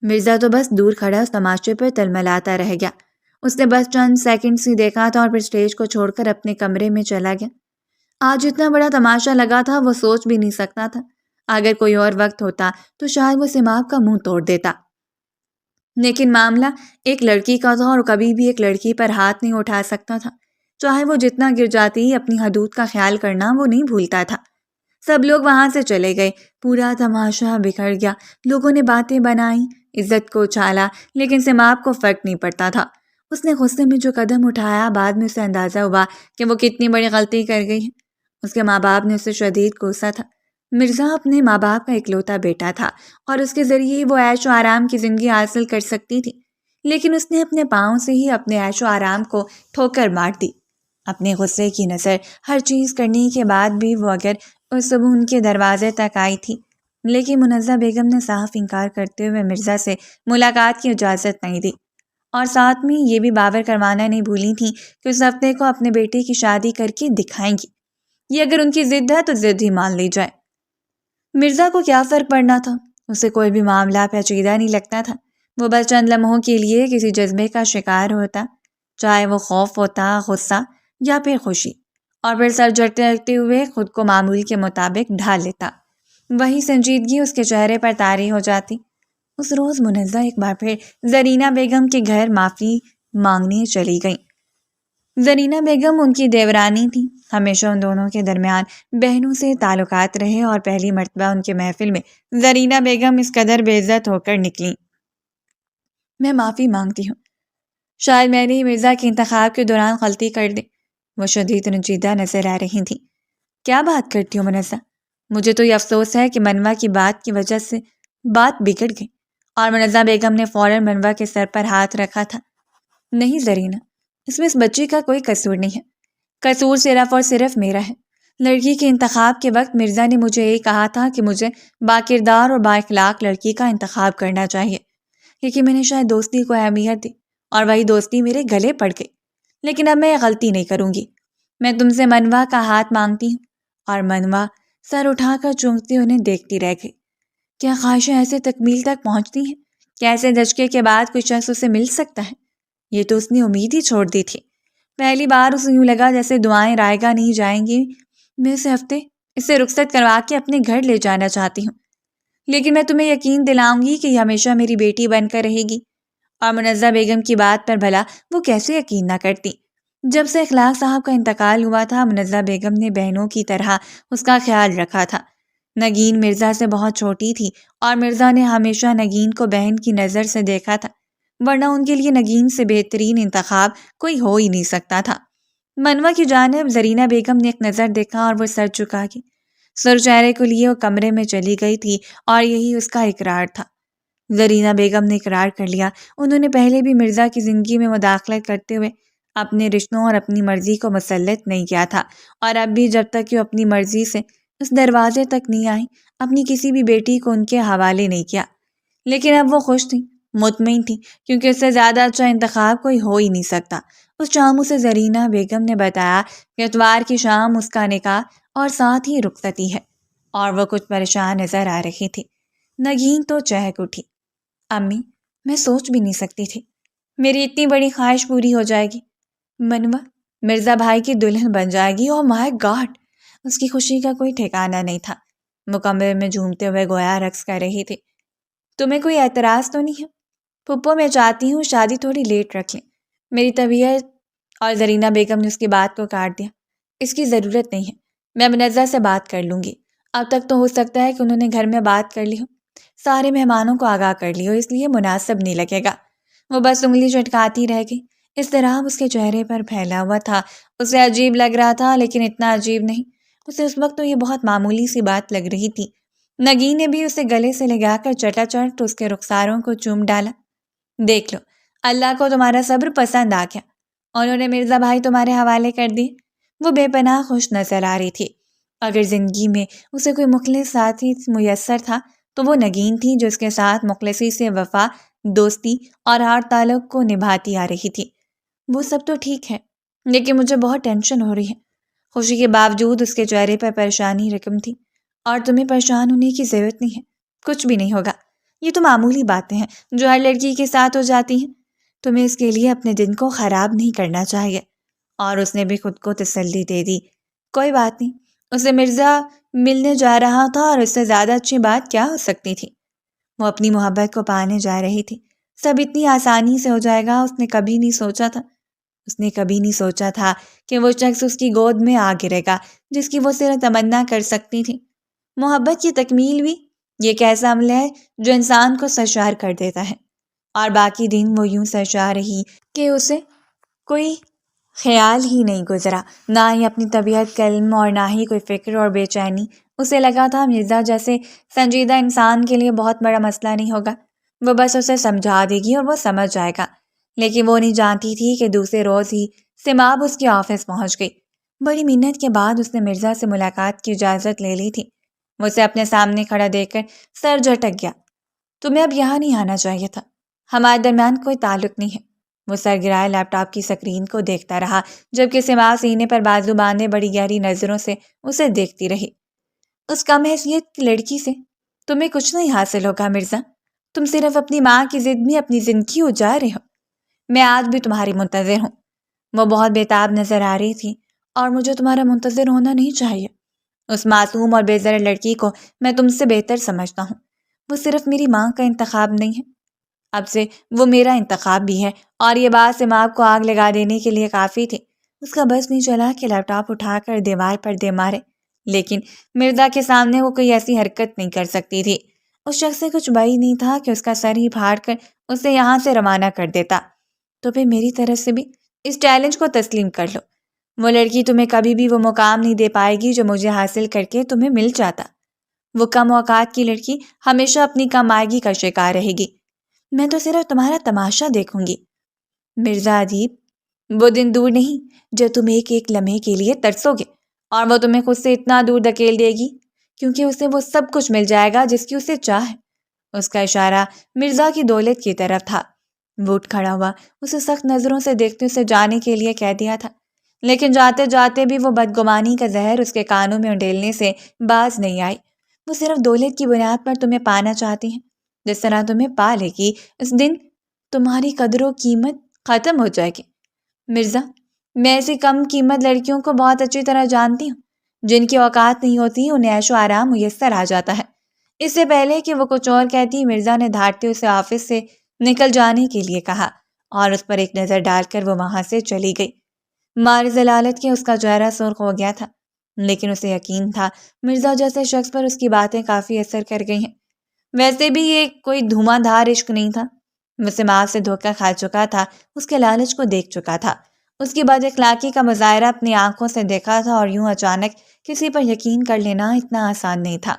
مرزا تو بس دور کھڑا اس تماشے پر تلملاتا رہ گیا۔ اس نے بس چند سیکنڈز ہی دیکھا تھا اور پھر اسٹیج کو چھوڑ کر اپنے کمرے میں چلا گیا۔ آج اتنا بڑا تماشا لگا تھا وہ سوچ بھی نہیں سکتا تھا۔ اگر کوئی اور وقت ہوتا تو شاید وہ سماق کا منہ توڑ دیتا، لیکن معاملہ ایک لڑکی کا تھا اور کبھی بھی ایک لڑکی پر ہاتھ نہیں اٹھا سکتا تھا۔ چاہے وہ جتنا گر جاتی، اپنی حدود کا خیال کرنا وہ نہیں بھولتا تھا۔ سب لوگ وہاں سے چلے گئے، پورا تماشا بکھر گیا۔ لوگوں نے باتیں بنائیں، عزت کو اچھالا، لیکن سماق کو فرق نہیں پڑتا تھا۔ اس نے غصے میں جو قدم اٹھایا، بعد میں اسے اندازہ ہوا کہ وہ کتنی بڑی غلطی کر گئی ہے۔ اس کے ماں باپ نے اسے شدید کوسا تھا۔ مرزا اپنے ماں باپ کا اکلوتا بیٹا تھا، اور اس کے ذریعے وہ عیش و آرام کی زندگی حاصل کر سکتی تھی، لیکن اس نے اپنے پاؤں سے ہی اپنے عیش و آرام کو ٹھوکر مار دی۔ اپنے غصے کی نظر ہر چیز کرنے کے بعد بھی وہ اگر اس صبح ان کے دروازے تک آئی تھی، لیکن منزہ بیگم نے صاف انکار کرتے ہوئے مرزا سے ملاقات کی اجازت نہیں دی، اور ساتھ میں یہ بھی باور کروانا نہیں بھولی تھی کہ اس ہفتے کو اپنے بیٹے کی شادی کر کے دکھائیں گی۔ یہ اگر ان کی ضد ہے تو ضد ہی مان لی جائے۔ مرزا کو کیا فرق پڑنا تھا؟ اسے کوئی بھی معاملہ پیچیدہ نہیں لگتا تھا۔ وہ بس چند لمحوں کے لیے کسی جذبے کا شکار ہوتا، چاہے وہ خوف ہوتا، غصہ یا پھر خوشی، اور پھر سر جھٹتے رکھتے ہوئے خود کو معمول کے مطابق ڈھال لیتا۔ وہی سنجیدگی اس کے چہرے پر طاری ہو جاتی۔ اس روز منزہ ایک بار پھر زرینہ بیگم کے گھر معافی مانگنے چلی گئیں۔ زرینہ بیگم ان کی دیورانی تھی۔ ہمیشہ ان دونوں کے درمیان بہنوں سے تعلقات رہے، اور پہلی مرتبہ ان کے محفل میں زرینہ بیگم اس قدر بے عزت ہو کر نکلیں۔ میں معافی مانگتی ہوں، شاید میں نے مرزا کے انتخاب کے دوران غلطی کر دی۔ وہ شدید رنجیدہ نظر آ رہی تھیں۔ کیا بات کرتی ہو منزہ؟ مجھے تو یہ افسوس ہے کہ منوا کی بات کی وجہ سے بات بگڑ گئی۔ اور منزہ بیگم نے فوراً منوا کے سر پر ہاتھ رکھا تھا۔ نہیں زرینہ، اس میں اس بچی کا کوئی قصور نہیں ہے۔ قصور صرف اور صرف میرا ہے۔ لڑکی کے انتخاب کے وقت مرزا نے مجھے یہی کہا تھا کہ مجھے باکردار اور با اخلاق لڑکی کا انتخاب کرنا چاہیے، لیکن میں نے شاید دوستی کو اہمیت دی، اور وہی دوستی میرے گلے پڑ گئی۔ لیکن اب میں یہ غلطی نہیں کروں گی۔ میں تم سے منوا کا ہاتھ مانگتی ہوں۔ اور منوا سر اٹھا کر چونکتی انہیں دیکھتی رہ گئی۔ کیا خواہشیں ایسے تکمیل تک پہنچتی ہیں؟ کیا ایسے دھچکے کے بعد کوئی شخص اسے مل سکتا ہے؟ یہ تو اس نے امید ہی چھوڑ دی تھی۔ پہلی بار اسے یوں لگا جیسے دعائیں رائگاں نہیں جائیں گی۔ میں اسے رخصت کروا کے اپنے گھر لے جانا چاہتی ہوں۔ لیکن میں تمہیں یقین دلاؤں گی کہ یہ ہمیشہ میری بیٹی بن کر رہے گی۔ اور منزہ بیگم کی بات پر بھلا وہ کیسے یقین نہ کرتی؟ جب سے اخلاق صاحب کا انتقال ہوا تھا، منزہ بیگم نے بہنوں کی طرح اس کا خیال رکھا تھا۔ نگین مرزا سے بہت چھوٹی تھی اور مرزا نے ہمیشہ نگین کو بہن کی نظر سے دیکھا تھا، ورنہ ان کے لیے نگین سے بہترین انتخاب کوئی ہو ہی نہیں سکتا تھا۔ منوہ کی جانب زرینہ بیگم نے ایک نظر دیکھا اور وہ سر چکا کے سر چہرے کو لیے وہ کمرے میں چلی گئی تھی، اور یہی اس کا اقرار تھا۔ زرینہ بیگم نے اقرار کر لیا، انہوں نے پہلے بھی مرزا کی زندگی میں مداخلت کرتے ہوئے اپنے رشتوں اور اپنی مرضی کو مسلط نہیں کیا تھا، اور اب بھی جب تک کہ وہ اپنی مرضی سے اس دروازے تک نہیں آئی، اپنی کسی بھی بیٹی کو ان کے حوالے نہیں کیا۔ لیکن اب وہ خوش تھی، مطمئن تھی، کیونکہ اس سے زیادہ اچھا انتخاب کوئی ہو ہی نہیں سکتا۔ اس شام اسے زرینہ بیگم نے بتایا کہ اتوار کی شام اس کا نکاح اور ساتھ ہی رخصتی ہے، اور وہ کچھ پریشان نظر آ رہی تھی۔ نگین تو چہک اٹھی۔ امی، میں سوچ بھی نہیں سکتی تھی میری اتنی بڑی خواہش پوری ہو جائے گی۔ منوہ مرزا بھائی کی دلہن بن جائے گی۔ اوہ مائی گاڈ! اس کی خوشی کا کوئی ٹھکانہ نہیں تھا، وہ کمرے میں جھومتے ہوئے گویا رقص کر رہی تھی۔ تمہیں کوئی اعتراض تو نہیں ہے؟ پھپھو، میں چاہتی ہوں شادی تھوڑی لیٹ رکھ لیں، میری طبیعت… اور زرینہ بیگم نے اس کی بات کو کاٹ دیا۔ اس کی ضرورت نہیں ہے، میں منزہ سے بات کر لوں گی۔ اب تک تو ہو سکتا ہے کہ انہوں نے گھر میں بات کر لی ہو، سارے مہمانوں کو آگاہ کر لی ہو، اس لیے مناسب نہیں لگے گا۔ وہ بس انگلی چٹکاتی رہ گئی۔ اضطراب اس کے چہرے پر پھیلا ہوا تھا، اسے عجیب لگ رہا تھا، لیکن اتنا عجیب نہیں۔ اسے اس وقت تو یہ بہت معمولی سی بات لگ رہی تھی۔ نگین نے بھی اسے گلے سے لگا کر چٹا چٹ اس کے رخساروں کو چوم ڈالا۔ دیکھ لو، اللہ کو تمہارا صبر پسند آ گیا، انہوں نے مرزا بھائی تمہارے حوالے کر دیے۔ وہ بے پناہ خوش نظر آ رہی تھی۔ اگر زندگی میں اسے کوئی مخلص ساتھی میسر تھا تو وہ نگین تھی، جو اس کے ساتھ مخلصی سے وفا، دوستی اور ہر تعلق کو نبھاتی آ رہی تھی۔ وہ سب تو ٹھیک ہے، لیکن مجھے بہت ٹینشن ہو رہی ہے۔ خوشی کے باوجود اس کے چہرے پر پریشانی رقم تھی۔ اور تمہیں پریشان ہونے کی ضرورت نہیں ہے، کچھ بھی نہیں ہوگا۔ یہ تو معمولی باتیں ہیں جو ہر لڑکی کے ساتھ ہو جاتی ہیں۔ تمہیں اس کے لیے اپنے دن کو خراب نہیں کرنا چاہیے۔ اور اس نے بھی خود کو تسلی دے دی۔ کوئی بات نہیں، اسے مرزا ملنے جا رہا تھا، اور اس سے زیادہ اچھی بات کیا ہو سکتی تھی؟ وہ اپنی محبت کو پانے جا رہی تھی، سب اتنی آسانی سے ہو جائے گا۔ اس نے کبھی نہیں سوچا تھا کہ وہ شخص اس کی گود میں آ گرے گا جس کی وہ صرف تمنا کر سکتی تھی۔ محبت کی تکمیل بھی یہ ایک ایسا عمل ہے جو انسان کو سرشار کر دیتا ہے، اور باقی دن وہ یوں سرشار رہی کہ اسے کوئی خیال ہی نہیں گزرا، نہ ہی اپنی طبیعت کا علم اور نہ ہی کوئی فکر اور بے چینی۔ اسے لگا تھا مرزا جیسے سنجیدہ انسان کے لیے بہت بڑا مسئلہ نہیں ہوگا، وہ بس اسے سمجھا دے گی اور وہ سمجھ جائے گا۔ لیکن وہ نہیں جانتی تھی کہ دوسرے روز ہی سماب اس کے آفس پہنچ گئی۔ بڑی منت کے بعد اس نے مرزا سے ملاقات کی اجازت لے لی تھی۔ وہ اسے اپنے سامنے کھڑا دیکھ کر سر جھٹک گیا۔ تمہیں اب یہاں نہیں آنا چاہیے تھا، ہمارے درمیان کوئی تعلق نہیں ہے۔ وہ سر گرائے لیپ ٹاپ کی سکرین کو دیکھتا رہا، جبکہ سماب سینے پر بازو باندھے بڑی گہری نظروں سے اسے دیکھتی رہی۔ اس کم حیثیت کی لڑکی سے تمہیں کچھ نہیں حاصل ہوگا مرزا، تم صرف اپنی ماں کی ضد میں اپنی زندگی اجاڑ رہے ہو۔ میں آج بھی تمہاری منتظر ہوں۔ وہ بہت بےتاب نظر آ رہی تھی، اور مجھے تمہارا منتظر ہونا نہیں چاہیے۔ اس معصوم اور بے ضرر لڑکی کو میں تم سے بہتر سمجھتا ہوں۔ وہ صرف میری ماں کا انتخاب نہیں ہے، اب سے وہ میرا انتخاب بھی ہے۔ اور یہ بات سماب کو آگ لگا دینے کے لیے کافی تھی۔ اس کا بس نہیں چلا کہ لیپ ٹاپ اٹھا کر دیوار پر دے مارے، لیکن مرزا کے سامنے وہ کوئی ایسی حرکت نہیں کر سکتی تھی۔ اس شخص سے کچھ بھائی نہیں تھا کہ اس کا سر ہی پھاڑ کر اسے یہاں سے روانہ کر دیتا۔ تو پھر میری طرف سے بھی اس چیلنج کو تسلیم کر لو۔ وہ لڑکی تمہیں کبھی بھی وہ مقام نہیں دے پائے گی جو مجھے حاصل کر کے تمہیں مل جاتا۔ وہ کم اوقات کی لڑکی ہمیشہ اپنی کم آئیگی کا شکار رہے گی۔ میں تو صرف تمہارا تماشا دیکھوں گی۔ مرزا ادیب، وہ دن دور نہیں جب تم ایک ایک لمحے کے لیے ترسو گے، اور وہ تمہیں خود سے اتنا دور دھکیل دے گی کیونکہ اسے وہ سب کچھ مل جائے گا جس کی اسے چاہ ہے۔ اس کا اشارہ مرزا کی دولت کی طرف تھا۔ وہ اٹھ کھڑا ہوا، اسے سخت نظروں سے دیکھتے اسے جانے کے لیے کہہ دیا تھا، لیکن جاتے جاتے بھی وہ بدگمانی کا زہر اس کے کانوں میں انڈیلنے سے باز نہیں آئی۔ وہ صرف دولت کی بنیاد پر تمہیں پانا چاہتی ہیں، جس طرح تمہیں پا لے گی اس دن تمہاری قدر و قیمت ختم ہو جائے گی۔ مرزا، میں ایسی کم قیمت لڑکیوں کو بہت اچھی طرح جانتی ہوں، جن کی اوقات نہیں ہوتی انہیں عیش و آرام میسر آ جاتا ہے، اس سے پہلے کہ وہ کچھ اور کہتی، مرزا نے دھاڑتے اسے آفس سے نکل جانے کے لیے کہا اور اس پر ایک نظر ڈال کر وہ وہاں سے چلی گئی۔ مار ضلالت کے اس کا چہرہ سرخ ہو گیا تھا، لیکن اسے یقین تھا مرزا جیسے شخص پر اس کی باتیں کافی اثر کر گئی ہیں۔ ویسے بھی یہ کوئی دھواں دھار عشق نہیں تھا، وہ سماع سے دھوکہ کھا چکا تھا، اس کے لالچ کو دیکھ چکا تھا، اس کی بد اخلاقی کا مظاہرہ اپنی آنکھوں سے دیکھا تھا، اور یوں اچانک کسی پر یقین کر لینا اتنا آسان نہیں تھا۔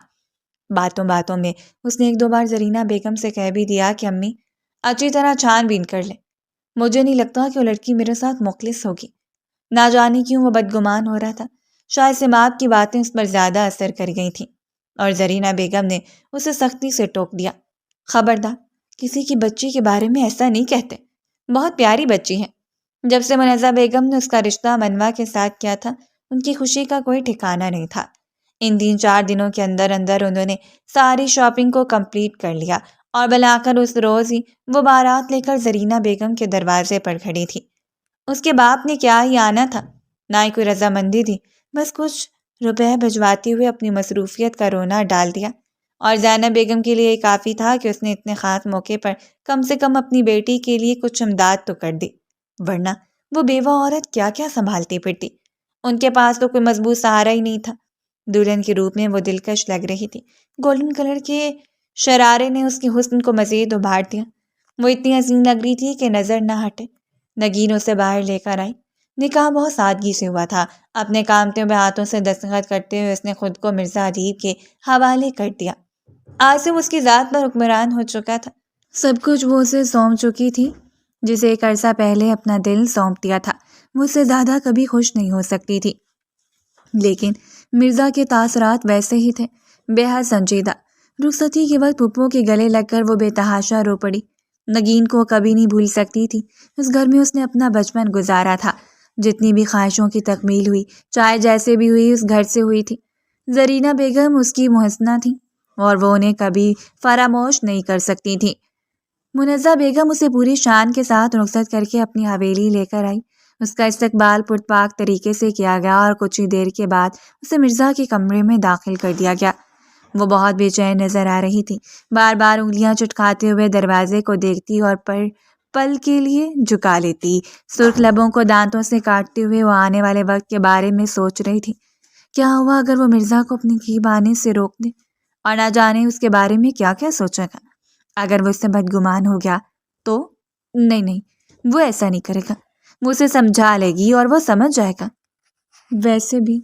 باتوں باتوں میں اس نے ایک دو بار زرینہ بیگم سے کہہ بھی دیا کہ امی اچھی طرح چھان بین کر لیں، مجھے نہیں لگتا کہ وہ لڑکی میرے ساتھ مخلص ہوگی۔ نہ جانے کیوں وہ بدگمان ہو رہا تھا، شاید سماعت کی باتیں اس پر زیادہ اثر کر گئی تھیں، اور زرینہ بیگم نے اسے سختی سے ٹوک دیا، خبردار، کسی کی بچی کے بارے میں ایسا نہیں کہتے، بہت پیاری بچی ہے۔ جب سے منزہ بیگم نے اس کا رشتہ منوا کے ساتھ کیا تھا، ان کی خوشی کا کوئی ٹھکانہ نہیں تھا۔ ان 3-4 دنوں کے اندر اندر انہوں نے ساری شاپنگ کو کمپلیٹ کر لیا، اور بلاخر اس روز ہی وہ بارات لے کر زرینہ بیگم کے دروازے پر کھڑی تھی۔ اس کے باپ نے کیا ہی آنا تھا، نہ ہی کوئی رضامندی تھی، بس کچھ روپے بھجواتے ہوئے اپنی مصروفیت کا رونا ڈال دیا، اور زینب بیگم کے لیے کافی تھا کہ اس نے اتنے خاص موقع پر کم سے کم اپنی بیٹی کے لیے کچھ امداد تو کر دی، ورنہ وہ بیوہ عورت کیا کیا سنبھالتی پھرتی، ان کے پاس تو کوئی مضبوط سہارا ہی نہیں تھا۔ دلہن کے روپ میں وہ دلکش لگ رہی تھی، گولڈن کلر کے شرارے نے اس کے حسن کو مزید ابھار دیا، وہ اتنی حسین لگ رہی تھی کہ نظر نہ ہٹے۔ نگین اسے باہر لے کر آئی، نکاح بہت سادگی سے ہوا تھا، اپنے کامتے ہوئے ہاتھوں سے دستخط کرتے ہوئے اس نے خود کو مرزا ادیب کے حوالے کر دیا۔ آصف اس کی ذات پر حکمران ہو چکا تھا، سب کچھ وہ اسے سونپ چکی تھی، جسے ایک عرصہ پہلے اپنا دل سونپ دیا تھا، وہ اس سے زیادہ کبھی خوش نہیں ہو سکتی تھی۔ لیکن مرزا کے تاثرات ویسے ہی تھے، بے حد سنجیدہ۔ رخصتی کے وقت پھپھو کے گلے لگ کر وہ بے تحاشا رو پڑی۔ نگین کو کبھی نہیں بھول سکتی تھی، اس گھر میں اس نے اپنا بچپن گزارا تھا، جتنی بھی خواہشوں کی تکمیل ہوئی، چاہے جیسے بھی ہوئی، اس گھر سے ہوئی تھی۔ زرینہ بیگم اس کی محسنہ تھی، اور وہ انہیں کبھی فراموش نہیں کر سکتی تھی۔ منزہ بیگم اسے پوری شان کے ساتھ رخصت کر کے اپنی حویلی لے کر آئی۔ اس کا استقبال پرپاک طریقے سے کیا گیا، اور کچھ ہی دیر کے بعد اسے مرزا کے کمرے میں داخل کر دیا گیا۔ وہ بہت بے چین نظر آ رہی تھی، بار بار انگلیاں چٹکاتے ہوئے دروازے کو دیکھتی اور پل کے لیے جھکا لیتی، سرخ لبوں کو دانتوں سے کاٹتے ہوئے وہ آنے والے وقت کے بارے میں سوچ رہی تھی۔ کیا ہوا اگر وہ مرزا کو اپنی قریب آنے سے روک دے، اور نہ جانے اس کے بارے میں کیا کیا سوچے گا۔ اگر وہ اس سے بدگمان ہو گیا تو نہیں، وہ ایسا نہیں کرے گا، وہ اسے سمجھا لے گی اور وہ سمجھ جائے گا۔ ویسے بھی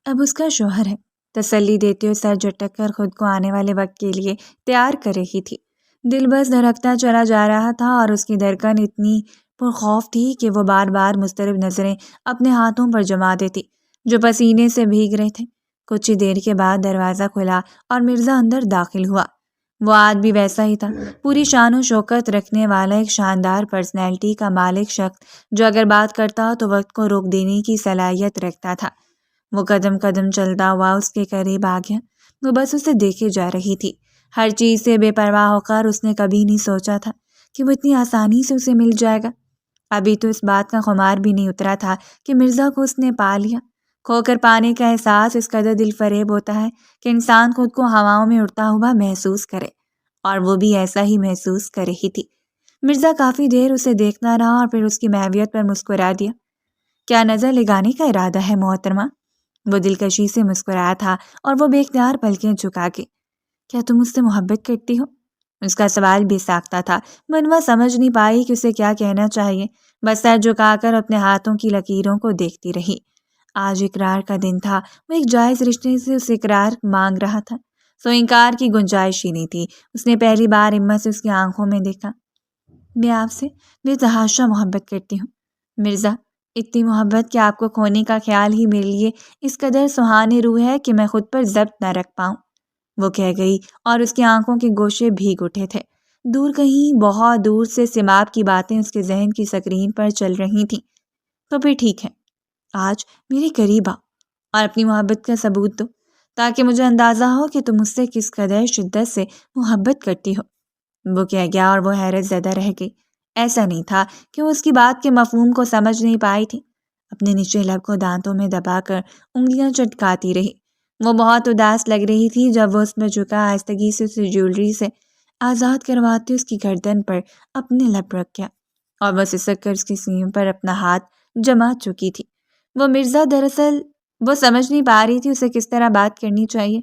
اب اس کا شوہر ہے، تسلی دیتے ہوئے سر جھٹک کر خود کو آنے والے وقت کے لیے تیار کر رہی تھی۔ دل بس دھڑکتا چلا جا رہا تھا، اور اس کی دھڑکن اتنی پرخوف تھی کہ وہ بار بار مضطرب نظریں اپنے ہاتھوں پر جما دیتی، جو پسینے سے بھیگ رہے تھے۔ کچھ ہی دیر کے بعد دروازہ کھلا اور مرزا اندر داخل ہوا۔ وہ آج بھی ویسا ہی تھا، پوری شان و شوکت رکھنے والا، ایک شاندار پرسنالٹی کا مالک شخص، جو اگر بات کرتا تو وقت کو روک دینے کی صلاحیت رکھتا تھا۔ وہ قدم قدم چلتا ہوا اس کے قریب آ گیا، وہ بس اسے دیکھے جا رہی تھی، ہر چیز سے بے پرواہ ہو کر۔ اس نے کبھی نہیں سوچا تھا کہ وہ اتنی آسانی سے اسے مل جائے گا۔ ابھی تو اس بات کا خمار بھی نہیں اترا تھا کہ مرزا کو اس نے پا لیا۔ کھو کر پانے کا احساس اس قدر دل فریب ہوتا ہے کہ انسان خود کو ہواؤں میں اڑتا ہوا محسوس کرے، اور وہ بھی ایسا ہی محسوس کر رہی تھی۔ مرزا کافی دیر اسے دیکھتا رہا، اور پھر اس کی محویت پر مسکرا دیا۔ کیا نظر لگانے کا ارادہ ہے محترمہ؟ وہ دلکشی سے مسکرایا تھا، اور وہ بے اختیار پلکیں جھکا کے، کیا تم مجھ سے محبت کرتی ہو؟ اس کا سوال بے ساختہ تھا، منوا سمجھ نہیں پائی کہ اسے کیا کہنا چاہیے، بس سر جھکا کر اپنے ہاتھوں کی لکیروں کو دیکھتی رہی۔ آج اقرار کا دن تھا، وہ ایک جائز رشتے سے اس اقرار مانگ رہا تھا، سو انکار کی گنجائش ہی نہیں تھی۔ اس نے پہلی بار ہمت سے اس کی آنکھوں میں دیکھا۔ میں آپ سے بے تحاشا محبت کرتی ہوں مرزا، اتنی محبت کہ آپ کو کھونے کا خیال ہی میرے لیے اس قدر سہانے روح ہے کہ میں خود پر ضبط نہ رکھ پاؤں، وہ کہہ گئی، اور اس کی آنکھوں کے گوشے بھیگ اٹھے تھے۔ دور کہیں بہت دور سے سماپ کی باتیں اس کے ذہن کی سکرین پر چل رہی تھیں۔ تو پھر ٹھیک ہے، آج میرے قریب آؤ اور اپنی محبت کا ثبوت دو، تاکہ مجھے اندازہ ہو کہ تم مجھ سے کس قدر شدت سے محبت کرتی ہو، وہ کہہ گیا، اور وہ حیرت زدہ رہ گئی۔ ایسا نہیں تھا کہ وہ اس کی بات کے مفہوم کو سمجھ نہیں پائی تھی۔ اپنے نچلے لب کو دانتوں میں دبا کر انگلیاں چٹکاتی رہی۔ وہ بہت اداس لگ رہی تھی جب وہ اس میں جھکا آہستگی سے اسے جیولری سے آزاد کرواتے اس کی گردن پر اپنے لب رکھ گیا اور وہ سسک کر اس کی سینہ پر اپنا ہاتھ جما چکی تھی۔ وہ مرزا دراصل وہ سمجھ نہیں پا رہی تھی اسے کس طرح بات کرنی چاہیے۔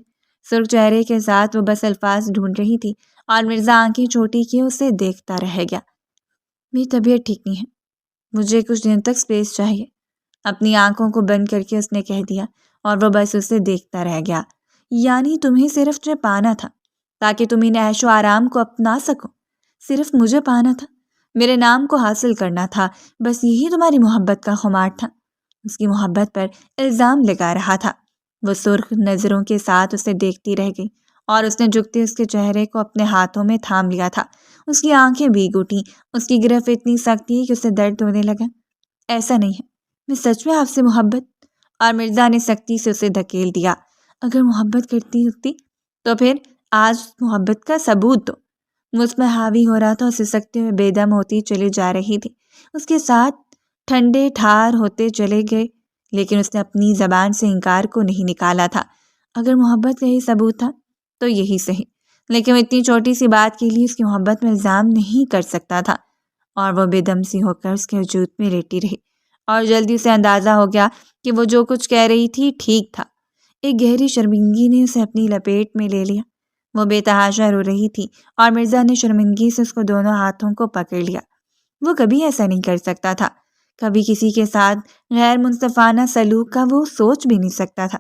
سرخ چہرے کے ساتھ وہ بس الفاظ ڈھونڈ رہی تھی اور مرزا آنکھیں چھوٹی کیے اسے دیکھتا رہ گیا۔ میری طبیعت ٹھیک نہیں ہے، مجھے کچھ دن تک سپیس چاہیے، اپنی آنکھوں کو بند کر کے اس نے کہہ دیا اور وہ بس اسے دیکھتا رہ گیا۔ یعنی تمہیں صرف مجھے پانا تھا تاکہ تم ان عیش و آرام کو اپنا سکو؟ صرف مجھے پانا تھا، میرے نام کو حاصل کرنا تھا، بس یہی تمہاری محبت کا خمار تھا؟ اس کی محبت پر الزام لگا رہا تھا۔ وہ سرخ نظروں کے ساتھ اسے دیکھتی رہ گئی اور اس نے جھکتے اس کے چہرے کو اپنے ہاتھوں میں تھام لیا تھا۔ اس کی آنکھیں بھیگ اٹھیں، اس کی گرفت اتنی سخت تھی کہ اسے درد ہونے لگا۔ ایسا نہیں ہے، میں سچ میں آپ سے محبت… اور مرزا نے سختی سے اسے دھکیل دیا۔ اگر محبت کرتی ہوتی تو پھر آج محبت کا ثبوت دو۔ وہ اس میں حاوی ہو رہا تھا، اسے سکتے ہوئے بے دم ہوتی چلی جا رہی تھی، اس کے ساتھ ٹھنڈے ٹھار ہوتے چلے گئے، لیکن اس نے اپنی زبان سے انکار کو نہیں نکالا تھا۔ اگر محبت کا ہی ثبوت تھا تو یہی صحیح، لیکن وہ اتنی چھوٹی سی بات کے لیے اس کی محبت میں الزام نہیں کر سکتا تھا۔ اور وہ بے دم سی ہو کر اس کے وجود میں لیٹی رہی اور جلدی سے اندازہ ہو گیا کہ وہ جو کچھ کہہ رہی تھی ٹھیک تھا۔ ایک گہری شرمندگی نے اسے اپنی لپیٹ میں لے لیا۔ وہ بے تحاشا رو رہی تھی اور مرزا نے شرمندگی سے اس کو دونوں ہاتھوں کو پکڑ لیا۔ وہ کبھی ایسا نہیں کر سکتا تھا، کبھی کسی کے ساتھ غیر منصفانہ سلوک کا وہ سوچ بھی نہیں سکتا تھا،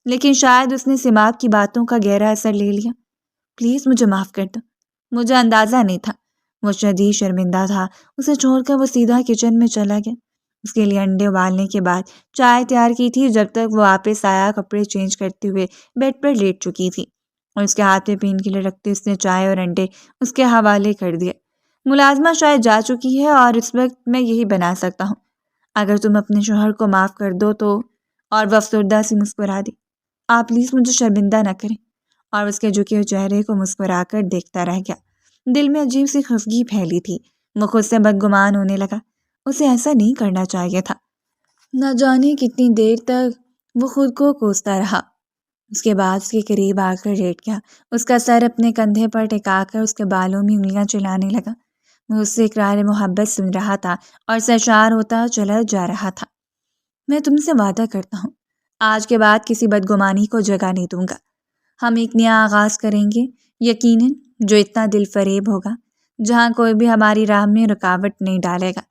لیکن شاید اس نے سماپ کی باتوں کا گہرا اثر لے لیا۔ پلیز مجھے معاف کر دو، مجھے اندازہ نہیں تھا۔ وہ شدید شرمندہ تھا۔ اسے چھوڑ کر وہ سیدھا کچن میں چلا گیا۔ اس کے لیے انڈے ابالنے کے بعد چائے تیار کی تھی جب تک وہ واپس آیا کپڑے چینج کرتے ہوئے بیڈ پر لیٹ چکی تھی اور اس کے ہاتھ میں پین کلر رکھتے اس نے چائے اور انڈے اس کے حوالے کر دیے۔ ملازمہ شاید جا چکی ہے اور اس وقت میں یہی بنا سکتا ہوں، اگر تم اپنے شوہر کو معاف کر دو تو… اور وہ افسردہ سی مسکرا دی۔ آپ پلیز مجھے شرمندہ نہ کریں۔ اور اس کے جھکے ہوئے چہرے کو مسکرا کر دیکھتا رہ گیا۔ دل میں عجیب سی خفگی پھیلی تھی۔ وہ خود سے بدگمان ہونے لگا، اسے ایسا نہیں کرنا چاہیے تھا۔ نہ جانے کتنی دیر تک وہ خود کو کوستا رہا۔ اس کے بعد اس کے قریب آ کر لیٹ گیا، اس کا سر اپنے کندھے پر ٹکا کر اس کے بالوں میں انگلیاں چلانے لگا۔ وہ اس سے اقرار محبت سن رہا تھا اور سرشار ہوتا چلا جا رہا تھا۔ میں تم سے وعدہ کرتا ہوں، آج کے بعد کسی بدگمانی کو جگہ نہیں دوں گا۔ ہم ایک نیا آغاز کریں گے، یقیناً جو اتنا دل فریب ہوگا، جہاں کوئی بھی ہماری راہ میں رکاوٹ نہیں ڈالے گا۔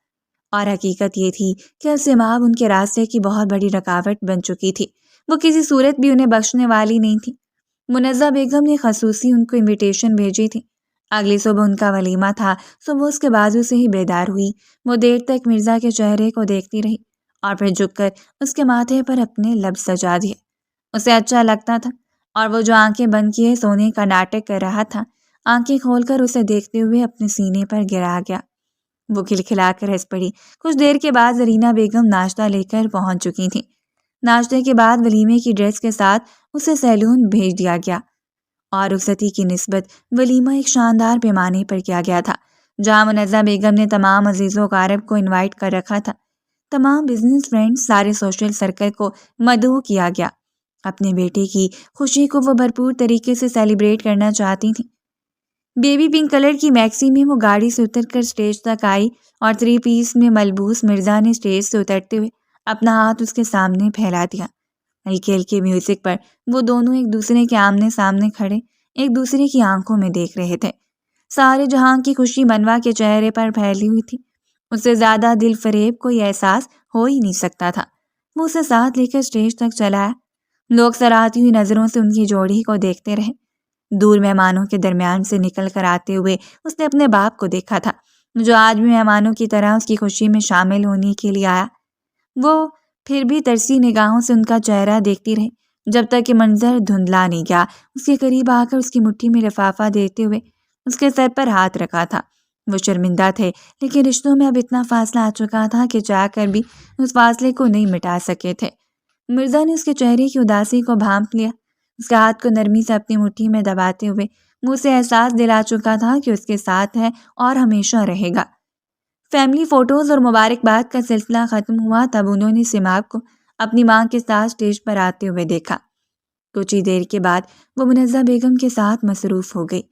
اور حقیقت یہ تھی کہ سماب ان کے راستے کی بہت بڑی رکاوٹ بن چکی تھی۔ وہ کسی صورت بھی انہیں بخشنے والی نہیں تھی۔ منزہ بیگم نے خصوصی ان کو انویٹیشن بھیجی تھی۔ اگلی صبح ان کا ولیمہ تھا، سو وہ اس کے بازو سے ہی بیدار ہوئی۔ وہ دیر تک مرزا کے چہرے کو دیکھتی رہی اور پھر جھک کر اس کے ماتھے پر اپنے لب سجا دیے۔ اسے اچھا لگتا تھا اور وہ جو آنکھیں بند کیے سونے کا ناٹک کر رہا تھا، آنکھیں کھول کر اسے دیکھتے ہوئے اپنے سینے پر گرا گیا۔ وہ کھلکھلا کر ہنس پڑی۔ کچھ دیر کے بعد زرینہ بیگم ناشتہ لے کر پہنچ چکی تھیں۔ ناشتے کے بعد ولیمے کی ڈریس کے ساتھ اسے سیلون بھیج دیا گیا اور رخصتی کی نسبت ولیمہ ایک شاندار پیمانے پر کیا گیا تھا، جہاں منزہ بیگم نے تمام عزیز و اقارب کو انوائٹ کر رکھا تھا۔ تمام بزنس فرینڈز، سارے سوشل سرکل کو مدعو کیا گیا۔ اپنے بیٹے کی خوشی کو وہ بھرپور طریقے سے سیلیبریٹ کرنا چاہتی تھیں۔ بیبی پنک کلر کی میکسی میں وہ گاڑی سے اتر کر سٹیج تک آئی اور 3 پیس میں ملبوس مرزا نے سٹیج سے اترتے ہوئے اپنا ہاتھ اس کے سامنے پھیلا دیا۔ ہلکے ہلکے میوزک پر وہ دونوں ایک دوسرے کے آمنے سامنے کھڑے ایک دوسرے کی آنکھوں میں دیکھ رہے تھے۔ سارے جہاں کی خوشی منوا کے چہرے پر پھیلی ہوئی تھی۔ اس سے زیادہ دل فریب کوئی احساس ہو ہی نہیں سکتا تھا۔ وہ اسے ساتھ لے کر سٹیج تک چلا آیا۔ لوگ سراہتی ہوئی نظروں سے ان کی جوڑی کو دیکھتے رہے۔ دور مہمانوں کے درمیان سے نکل کر آتے ہوئے اس نے اپنے باپ کو دیکھا تھا، جو آج بھی مہمانوں کی طرح اس کی خوشی میں شامل ہونے کے لیے آیا۔ وہ پھر بھی ترسی نگاہوں سے ان کا چہرہ دیکھتی رہی جب تک کہ منظر دھندلا نہیں گیا۔ اس کے قریب آ کر اس کی مٹھی میں لفافہ دیتے ہوئے اس کے سر پر ہاتھ رکھا تھا۔ وہ شرمندہ تھے، لیکن رشتوں میں اب اتنا فاصلہ آ چکا تھا کہ چاہ کر بھی اس فاصلے کو نہیں مٹا سکے تھے۔ مرزا نے اس کے چہرے کی اداسی کو بھانپ لیا۔ اس کے ہاتھ کو نرمی سے اپنی مٹھی میں دباتے ہوئے وہ اسے احساس دلا چکا تھا کہ اس کے ساتھ ہے اور ہمیشہ رہے گا۔ فیملی فوٹوز اور مبارکباد کا سلسلہ ختم ہوا تب انہوں نے سماب کو اپنی ماں کے ساتھ سٹیج پر آتے ہوئے دیکھا۔ کچھ ہی دیر کے بعد وہ منزہ بیگم کے ساتھ مصروف ہو گئی۔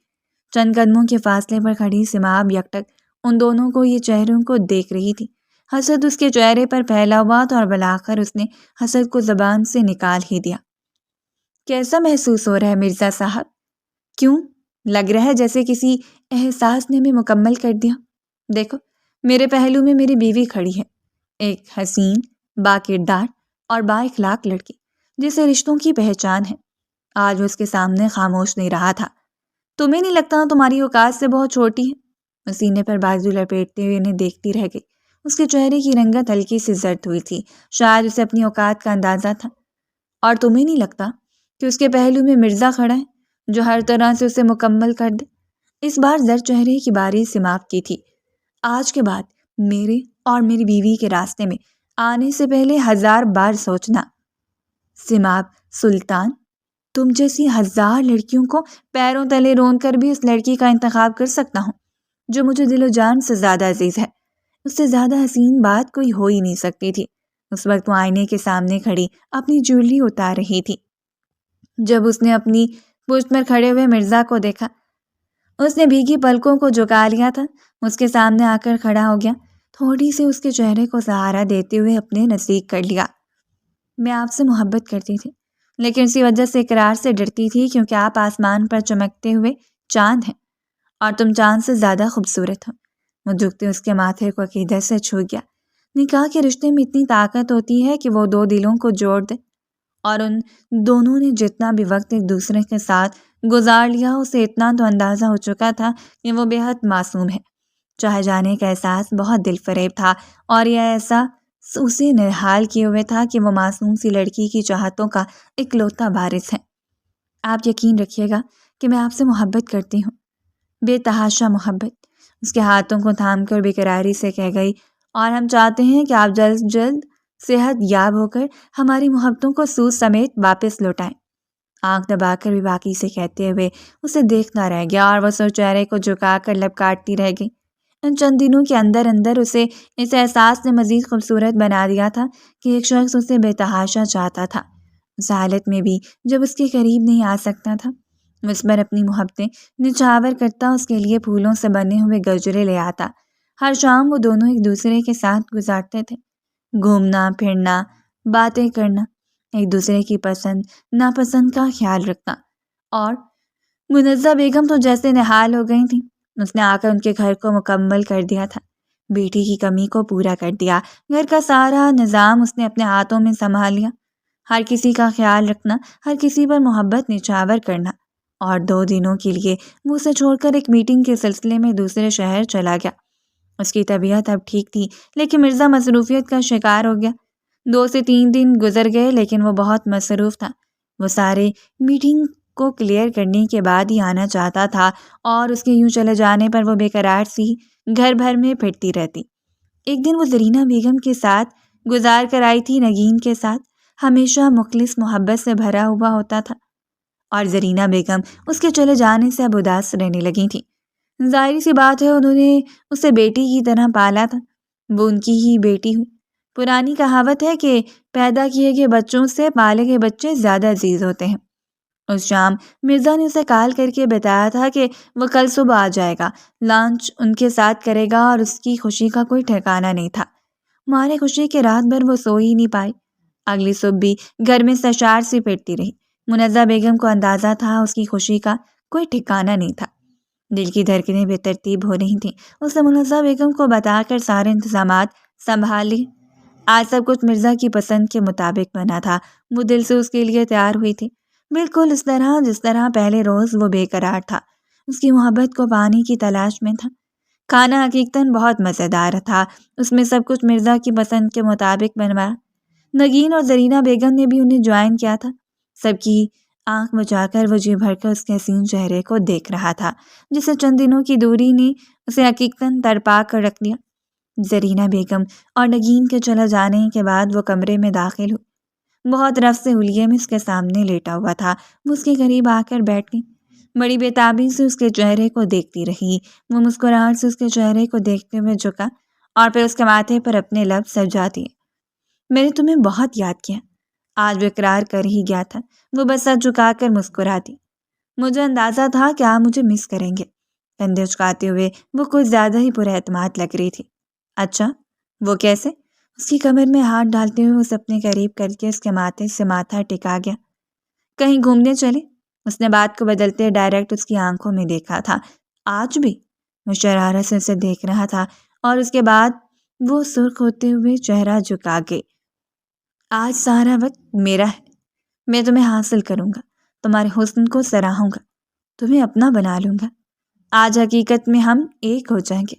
چند قدموں کے فاصلے پر کھڑی سماب یکٹک ان دونوں کو یہ چہروں کو دیکھ رہی تھی۔ حسد اس کے چہرے پر پھیلا ہوا تھا اور بلاخر اس نے حسد کو زبان سے نکال ہی دیا۔ کیسا محسوس ہو رہا ہے مرزا صاحب؟ کیوں؟ لگ رہا ہے جیسے کسی احساس نے ہمیں مکمل کر دیا۔ دیکھو، میرے پہلو میں میری بیوی کھڑی ہے، ایک حسین، باکردار اور با اخلاق لڑکی جسے رشتوں کی پہچان ہے۔ آج وہ اس کے سامنے خاموش نہیں رہا تھا۔ تمہیں نہیں لگتا تمہاری اوقات سے بہت چھوٹی ہے؟ وہ سینے پر بازو لپیٹتے ہوئے انہیں دیکھتی رہ گئی۔ اس کے چہرے کی رنگت ہلکی سی زرد ہوئی تھی، شاید اسے اپنی اوقات کا اندازہ تھا۔ اور تمہیں نہیں لگتا کہ اس کے پہلو میں مرزا کھڑا ہے جو ہر طرح سے اسے مکمل کر دے؟ اس بار زرد چہرے کی باری سماپ کی تھی۔ آج کے بعد میرے اور میری بیوی کے راستے میں آنے سے پہلے 1000 بار سوچنا۔ سماب سلطان، تم جیسی 1000 لڑکیوں کو پیروں تلے رون کر بھی اس لڑکی کا انتخاب کر سکتا ہوں جو مجھے دل و جان سے زیادہ عزیز ہے۔ اس سے زیادہ حسین بات کوئی ہو ہی نہیں سکتی تھی۔ اس وقت وہ آئینے کے سامنے کھڑی اپنی جویلری اتار رہی تھی۔ جب اس نے اپنی پشت پر کھڑے ہوئے مرزا کو دیکھا، اس نے بھیگی پلکوں کو جھکا لیا تھا، اس کے سامنے آ کر کھڑا ہو گیا، تھوڑی سی اس کے چہرے کو سہارا دیتے ہوئے اپنے نزدیک کر لیا۔ میں آپ سے محبت کرتی تھی، لیکن اسی وجہ سے اقرار سے ڈرتی تھی کیونکہ آپ آسمان پر چمکتے ہوئے چاند ہیں اور تم چاند سے زیادہ خوبصورت ہو۔ وہ جھکتے اس کے ماتھے کو عقیدت سے چھو گیا۔ نکاح کے رشتے میں اتنی طاقت ہوتی ہے کہ وہ دو دلوں کو جوڑ دے، اور ان دونوں نے جتنا بھی وقت ایک دوسرے کے ساتھ گزار لیا اسے اتنا تو اندازہ ہو چکا تھا کہ وہ بے حد معصوم ہے۔ چاہے جانے کا احساس بہت دل فریب تھا اور یہ ایسا اسے نحال کیے ہوئے تھا کہ وہ معصوم سی لڑکی کی چاہتوں کا اکلوتا وارث ہے۔ آپ یقین رکھیے گا کہ میں آپ سے محبت کرتی ہوں، بے تحاشا محبت، اس کے ہاتھوں کو تھام کر بے قراری سے کہہ گئی، اور ہم چاہتے ہیں کہ آپ جلد جلد صحت یاب ہو کر ہماری محبتوں کو سود سمیت واپس لوٹائیں۔ آنکھ دبا کر بھی باقی سے کہتے ہوئے اسے دیکھنا رہ گیا اور وہ سر چہرے کو جھکا کر لب کاٹتی رہ گئی۔ ان چند دنوں کے اندر اندر اسے اس احساس نے مزید خوبصورت بنا دیا تھا کہ ایک شخص اسے بے تحاشا چاہتا تھا۔ اس حالت میں بھی جب اس کے قریب نہیں آ سکتا تھا، اس پر اپنی محبتیں نچھاور کرتا، اس کے لیے پھولوں سے بنے ہوئے گجرے لے آتا۔ ہر شام وہ دونوں ایک دوسرے کے ساتھ گزارتے تھے، گھومنا پھرنا، باتیں کرنا، ایک دوسرے کی پسند ناپسند کا خیال رکھنا۔ اور منزہ بیگم تو جیسے نحال ہو گئی تھی، اس نے آ کر ان کے گھر کو مکمل کر دیا تھا، بیٹی کی کمی کو پورا کر دیا، گھر کا سارا نظام اس نے اپنے ہاتھوں میں سنبھال لیا، ہر کسی کا خیال رکھنا، ہر کسی پر محبت نچھاور کرنا۔ اور 2 دنوں کے لیے وہ اسے چھوڑ کر ایک میٹنگ کے سلسلے میں دوسرے شہر چلا گیا۔ اس کی طبیعت اب ٹھیک تھی، لیکن مرزا مصروفیت کا شکار ہو گیا۔ 2 سے 3 دن گزر گئے لیکن وہ بہت مصروف تھا۔ وہ سارے میٹنگ کو کلیئر کرنے کے بعد ہی آنا چاہتا تھا اور اس کے یوں چلے جانے پر وہ بے قرار سی گھر بھر میں پھرتی رہتی۔ ایک دن وہ زرینہ بیگم کے ساتھ گزار کر آئی تھی۔ نگین کے ساتھ ہمیشہ مخلص محبت سے بھرا ہوا ہوتا تھا اور زرینہ بیگم اس کے چلے جانے سے اب اداس رہنے لگی تھی۔ ظاہری سی بات ہے، انہوں نے اسے بیٹی کی طرح پالا تھا، وہ ان کی ہی بیٹی ہوئی۔ پرانی کہاوت ہے کہ پیدا کیے گئے بچوں سے پالے گئے بچے زیادہ عزیز ہوتے ہیں۔ اس شام مرزا نے اسے کال کر کے بتایا تھا کہ وہ کل صبح آ جائے گا، لانچ ان کے ساتھ کرے گا، اور اس کی خوشی کا کوئی ٹھکانہ نہیں تھا۔ مارے خوشی کے رات بھر وہ سو ہی نہیں پائی۔ اگلی صبح بھی گھر میں سرشار سی پھرتی رہی۔ منزہ بیگم کو اندازہ تھا اس کی خوشی کا کوئی ٹھکانہ نہیں تھا۔ دل کی دھڑکنیں بے ترتیب ہو رہی تھیں۔ اس نے منزہ بیگم کو بتا کر سارے انتظامات سنبھال لیے۔ آج سب کچھ مرزا کی پسند کے مطابق بنا تھا۔ وہ دل سے اس کے لیے تیار ہوئی تھی، بالکل اس طرح جس طرح پہلے روز وہ بے قرار تھا، اس کی محبت کو پانے کی تلاش میں تھا۔ کھانا حقیقتاً بہت مزیدار تھا، اس میں سب کچھ مرزا کی پسند کے مطابق بنوایا۔ نگین اور زرینہ بیگم نے بھی انہیں جوائن کیا تھا۔ سب کی آنکھ بچا کر وہ جی بھر کر اس کے حسین چہرے کو دیکھ رہا تھا جسے چند دنوں کی دوری نے اسے حقیقتاً تڑپا کر رکھ دیا۔ زرینہ بیگم اور نگین کے چلا جانے کے بعد وہ کمرے میں داخل ہوئی۔ بہت رفت سے حلیے میں اس کے سامنے لیٹا ہوا تھا۔ وہ اس کے قریب آ کر بیٹھ گئی، بڑی بےتابی سے اس کے چہرے کو دیکھتی رہی۔ وہ مسکراہٹ سے اس کے چہرے کو دیکھتے ہوئے جھکا اور پھر اس کے ماتھے پر اپنے لب سجا دیے۔ میں نے تمہیں بہت یاد کیا، آج وہ اقرار کر ہی گیا تھا۔ وہ بس سر جھکا کر مسکراتی۔ مجھے اندازہ تھا کہ آپ مجھے مس کریں گے۔ کندھے اچکاتے ہوئے وہ کچھ زیادہ ہی پر اعتماد لگ رہی تھی۔ اچھا، وہ کیسے؟ اس کی کمر میں ہاتھ ڈالتے ہوئے اسے اپنے قریب کر کے اس کے ماتھے سے ماتھا ٹکا گیا۔ کہیں گھومنے چلے؟ اس نے بات کو بدلتے ڈائریکٹ اس کی آنکھوں میں دیکھا تھا۔ آج بھی؟ وہ شرارت سے اسے دیکھ رہا تھا اور اس کے بعد وہ سرخ ہوتے ہوئے چہرہ جھکا گئی۔ آج سارا وقت میرا ہے۔ میں تمہیں حاصل کروں گا، تمہارے حسن کو سراہوں گا، تمہیں اپنا بنا لوں گا۔ آج حقیقت میں ہم ایک ہو جائیں گے۔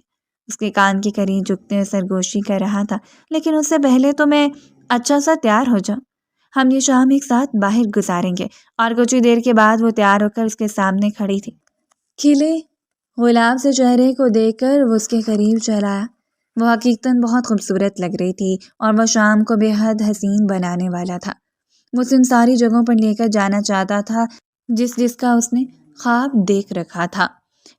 اس کے کان کے قریب جھکتے ہوئے سرگوشی کر رہا تھا۔ لیکن اس سے پہلے تو میں اچھا سا تیار ہو جاؤں۔ ہم یہ شام ایک ساتھ باہر گزاریں گے۔ اور کچھ ہی دیر کے بعد وہ تیار ہو کر اس کے سامنے کھڑی تھی۔ کھلے گلاب سے چہرے کو دیکھ کر وہ اس کے قریب چلا آیا۔ وہ حقیقتاً بہت خوبصورت لگ رہی تھی اور وہ شام کو بے حد حسین بنانے والا تھا۔ وہ اسے ان ساری جگہوں پر لے کر جانا چاہتا تھا جس کا اس نے خواب دیکھ رکھا تھا۔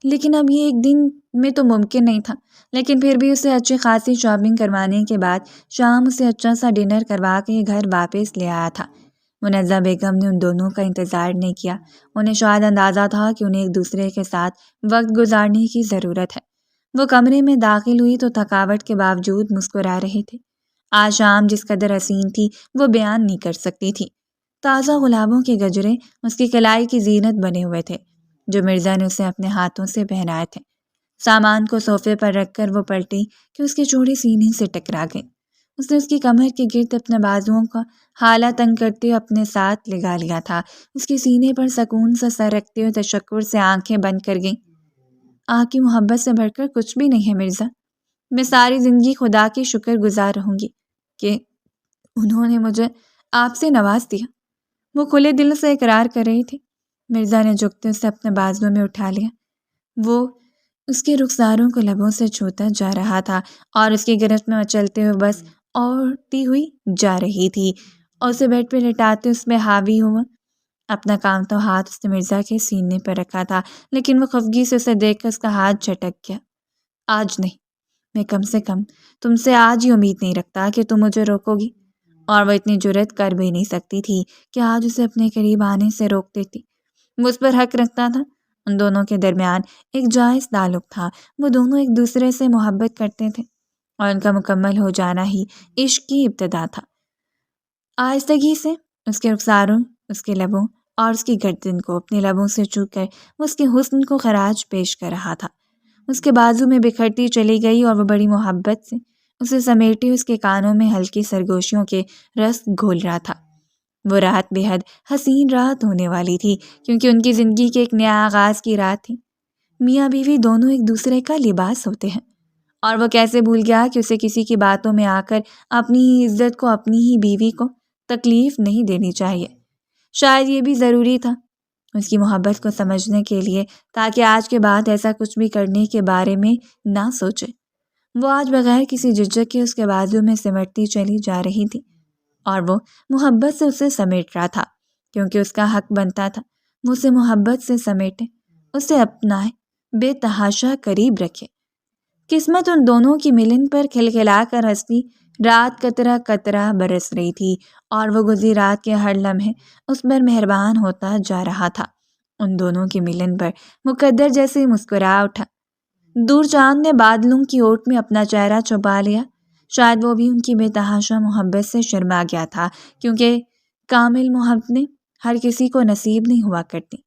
لیکن اب یہ ایک دن میں تو ممکن نہیں تھا۔ لیکن پھر بھی اسے اچھی خاصی شاپنگ کروانے کے بعد شام اسے اچھا سا ڈنر کروا کے گھر واپس لے آیا تھا۔ منزہ بیگم نے ان دونوں کا انتظار نہیں کیا۔ انہیں شاید اندازہ تھا کہ انہیں ایک دوسرے کے ساتھ وقت گزارنے کی ضرورت ہے۔ وہ کمرے میں داخل ہوئی تو تھکاوٹ کے باوجود مسکرا رہے تھے۔ آج شام جس قدر حسین تھی وہ بیان نہیں کر سکتی تھی۔ تازہ گلابوں کے گجرے اس کی کلائی کی زینت بنے ہوئے تھے جو مرزا نے اسے اپنے ہاتھوں سے پہنائے تھے۔ سامان کو صوفے پر رکھ کر وہ پلٹی کہ اس کے چوڑے سینے سے ٹکرا گئی۔ اس نے اس کی کمر کے گرد اپنے بازوؤں کا حالہ تنگ کرتے ہوئے اپنے ساتھ لگا لیا تھا۔ اس کے سینے پر سکون سے سر رکھتے ہوئے تشکر سے آنکھیں بند کر گئیں۔ آپ کی محبت سے بڑھ کر کچھ بھی نہیں ہے مرزا۔ میں ساری زندگی خدا کی شکر گزار رہوں گی کہ انہوں نے مجھے آپ سے نواز دیا۔ وہ کھلے دل سے اقرار کر رہی تھی۔ مرزا نے جھکتے اسے اپنے بازو میں اٹھا لیا۔ وہ اس کے رخساروں کو لبوں سے چھوتا جا رہا تھا اور اس کی گرفت میں مچلتے ہوئے بس اوڑتی ہوئی جا رہی تھی اور اسے بیڈ پہ لٹاتے اس میں حاوی ہوا۔ اپنا کانپتا ہاتھ اس نے مرزا کے سینے پر رکھا تھا لیکن وہ خفگی سے اسے دیکھ کر اس کا ہاتھ جھٹک گیا۔ آج نہیں، میں کم سے کم تم سے آج ہی امید نہیں رکھتا کہ تم مجھے روکو گی۔ اور وہ اتنی جرأت کر بھی نہیں سکتی تھی کہ آج اسے اپنے قریب آنے سے روک دیتی۔ وہ اس پر حق رکھتا تھا۔ ان دونوں کے درمیان ایک جائز تعلق تھا۔ وہ دونوں ایک دوسرے سے محبت کرتے تھے اور ان کا مکمل ہو جانا ہی عشق کی ابتدا تھا۔ آہستگی سے اس کے رخساروں، اس کے لبوں اور اس کی گردن کو اپنے لبوں سے چھو کر وہ اس کے حسن کو خراج پیش کر رہا تھا۔ اس کے بازو میں بکھرتی چلی گئی اور وہ بڑی محبت سے اسے سمیٹے اس کے کانوں میں ہلکی سرگوشیوں کے رس گھول رہا تھا۔ وہ رات بے حد حسین رات ہونے والی تھی کیونکہ ان کی زندگی کے ایک نیا آغاز کی رات تھی۔ میاں بیوی دونوں ایک دوسرے کا لباس ہوتے ہیں اور وہ کیسے بھول گیا کہ اسے کسی کی باتوں میں آ کر اپنی ہی عزت کو، اپنی ہی بیوی کو تکلیف نہیں دینی چاہیے۔ شاید یہ بھی ضروری تھا اس کی محبت کو سمجھنے کے لیے تاکہ آج کے بعد ایسا کچھ بھی کرنے کے بارے میں نہ سوچے۔ وہ آج بغیر کسی جھجک کے اس کے بازو میں سمٹتی چلی جا رہی تھی اور وہ محبت سے اسے سمیٹ رہا تھا کیونکہ اس کا حق بنتا تھا وہ اسے محبت سے سمیٹے، اسے اپنائے، بے تحاشا قریب رکھے۔ قسمت ان دونوں کی ملن پر کھلکھلا کر ہنسی رات قطرہ قطرہ برس رہی تھی اور وہ گزری رات کے ہر لمحے اس پر مہربان ہوتا جا رہا تھا۔ ان دونوں کی ملن پر مقدر جیسے مسکرا اٹھا۔ دور چاند نے بادلوں کی اوٹ میں اپنا چہرہ چھپا لیا۔ شاید وہ بھی ان کی بے تحاشا محبت سے شرما گیا تھا کیونکہ کامل محبتیں ہر کسی کو نصیب نہیں ہوا کرتی۔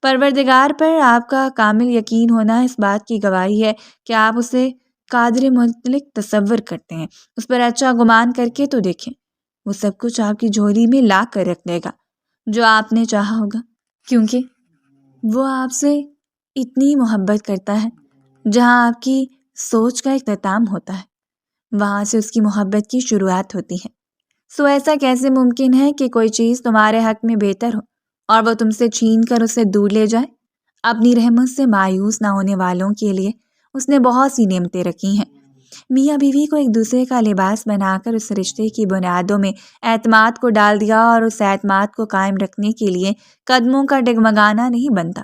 پروردگار پر آپ کا کامل یقین ہونا اس بات کی گواہی ہے کہ آپ اسے قادر مطلق تصور کرتے ہیں۔ اس پر اچھا گمان کر کے تو دیکھیں، وہ سب کچھ آپ کی جھولی میں لا کر رکھ دے گا جو آپ نے چاہا ہوگا، کیونکہ وہ آپ سے اتنی محبت کرتا ہے۔ جہاں آپ کی سوچ کا اختتام ہوتا ہے وہاں سے اس کی محبت کی شروعات ہوتی ہے۔ سو ایسا کیسے ممکن ہے کہ کوئی چیز تمہارے حق میں بہتر ہو اور وہ تم سے چھین کر اسے دور لے جائے؟ اپنی رحمت سے مایوس نہ ہونے والوں کے لیے اس نے بہت سی نعمتیں رکھی ہیں۔ میاں بیوی کو ایک دوسرے کا لباس بنا کر اس رشتے کی بنیادوں میں اعتماد کو ڈال دیا اور اس اعتماد کو قائم رکھنے کے لیے قدموں کا ڈگمگانا نہیں بنتا۔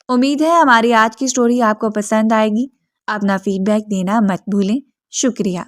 امید ہے ہماری آج کی سٹوری آپ کو پسند آئے گی۔ اپنا فیڈ بیک دینا مت بھولیں۔ شکریہ۔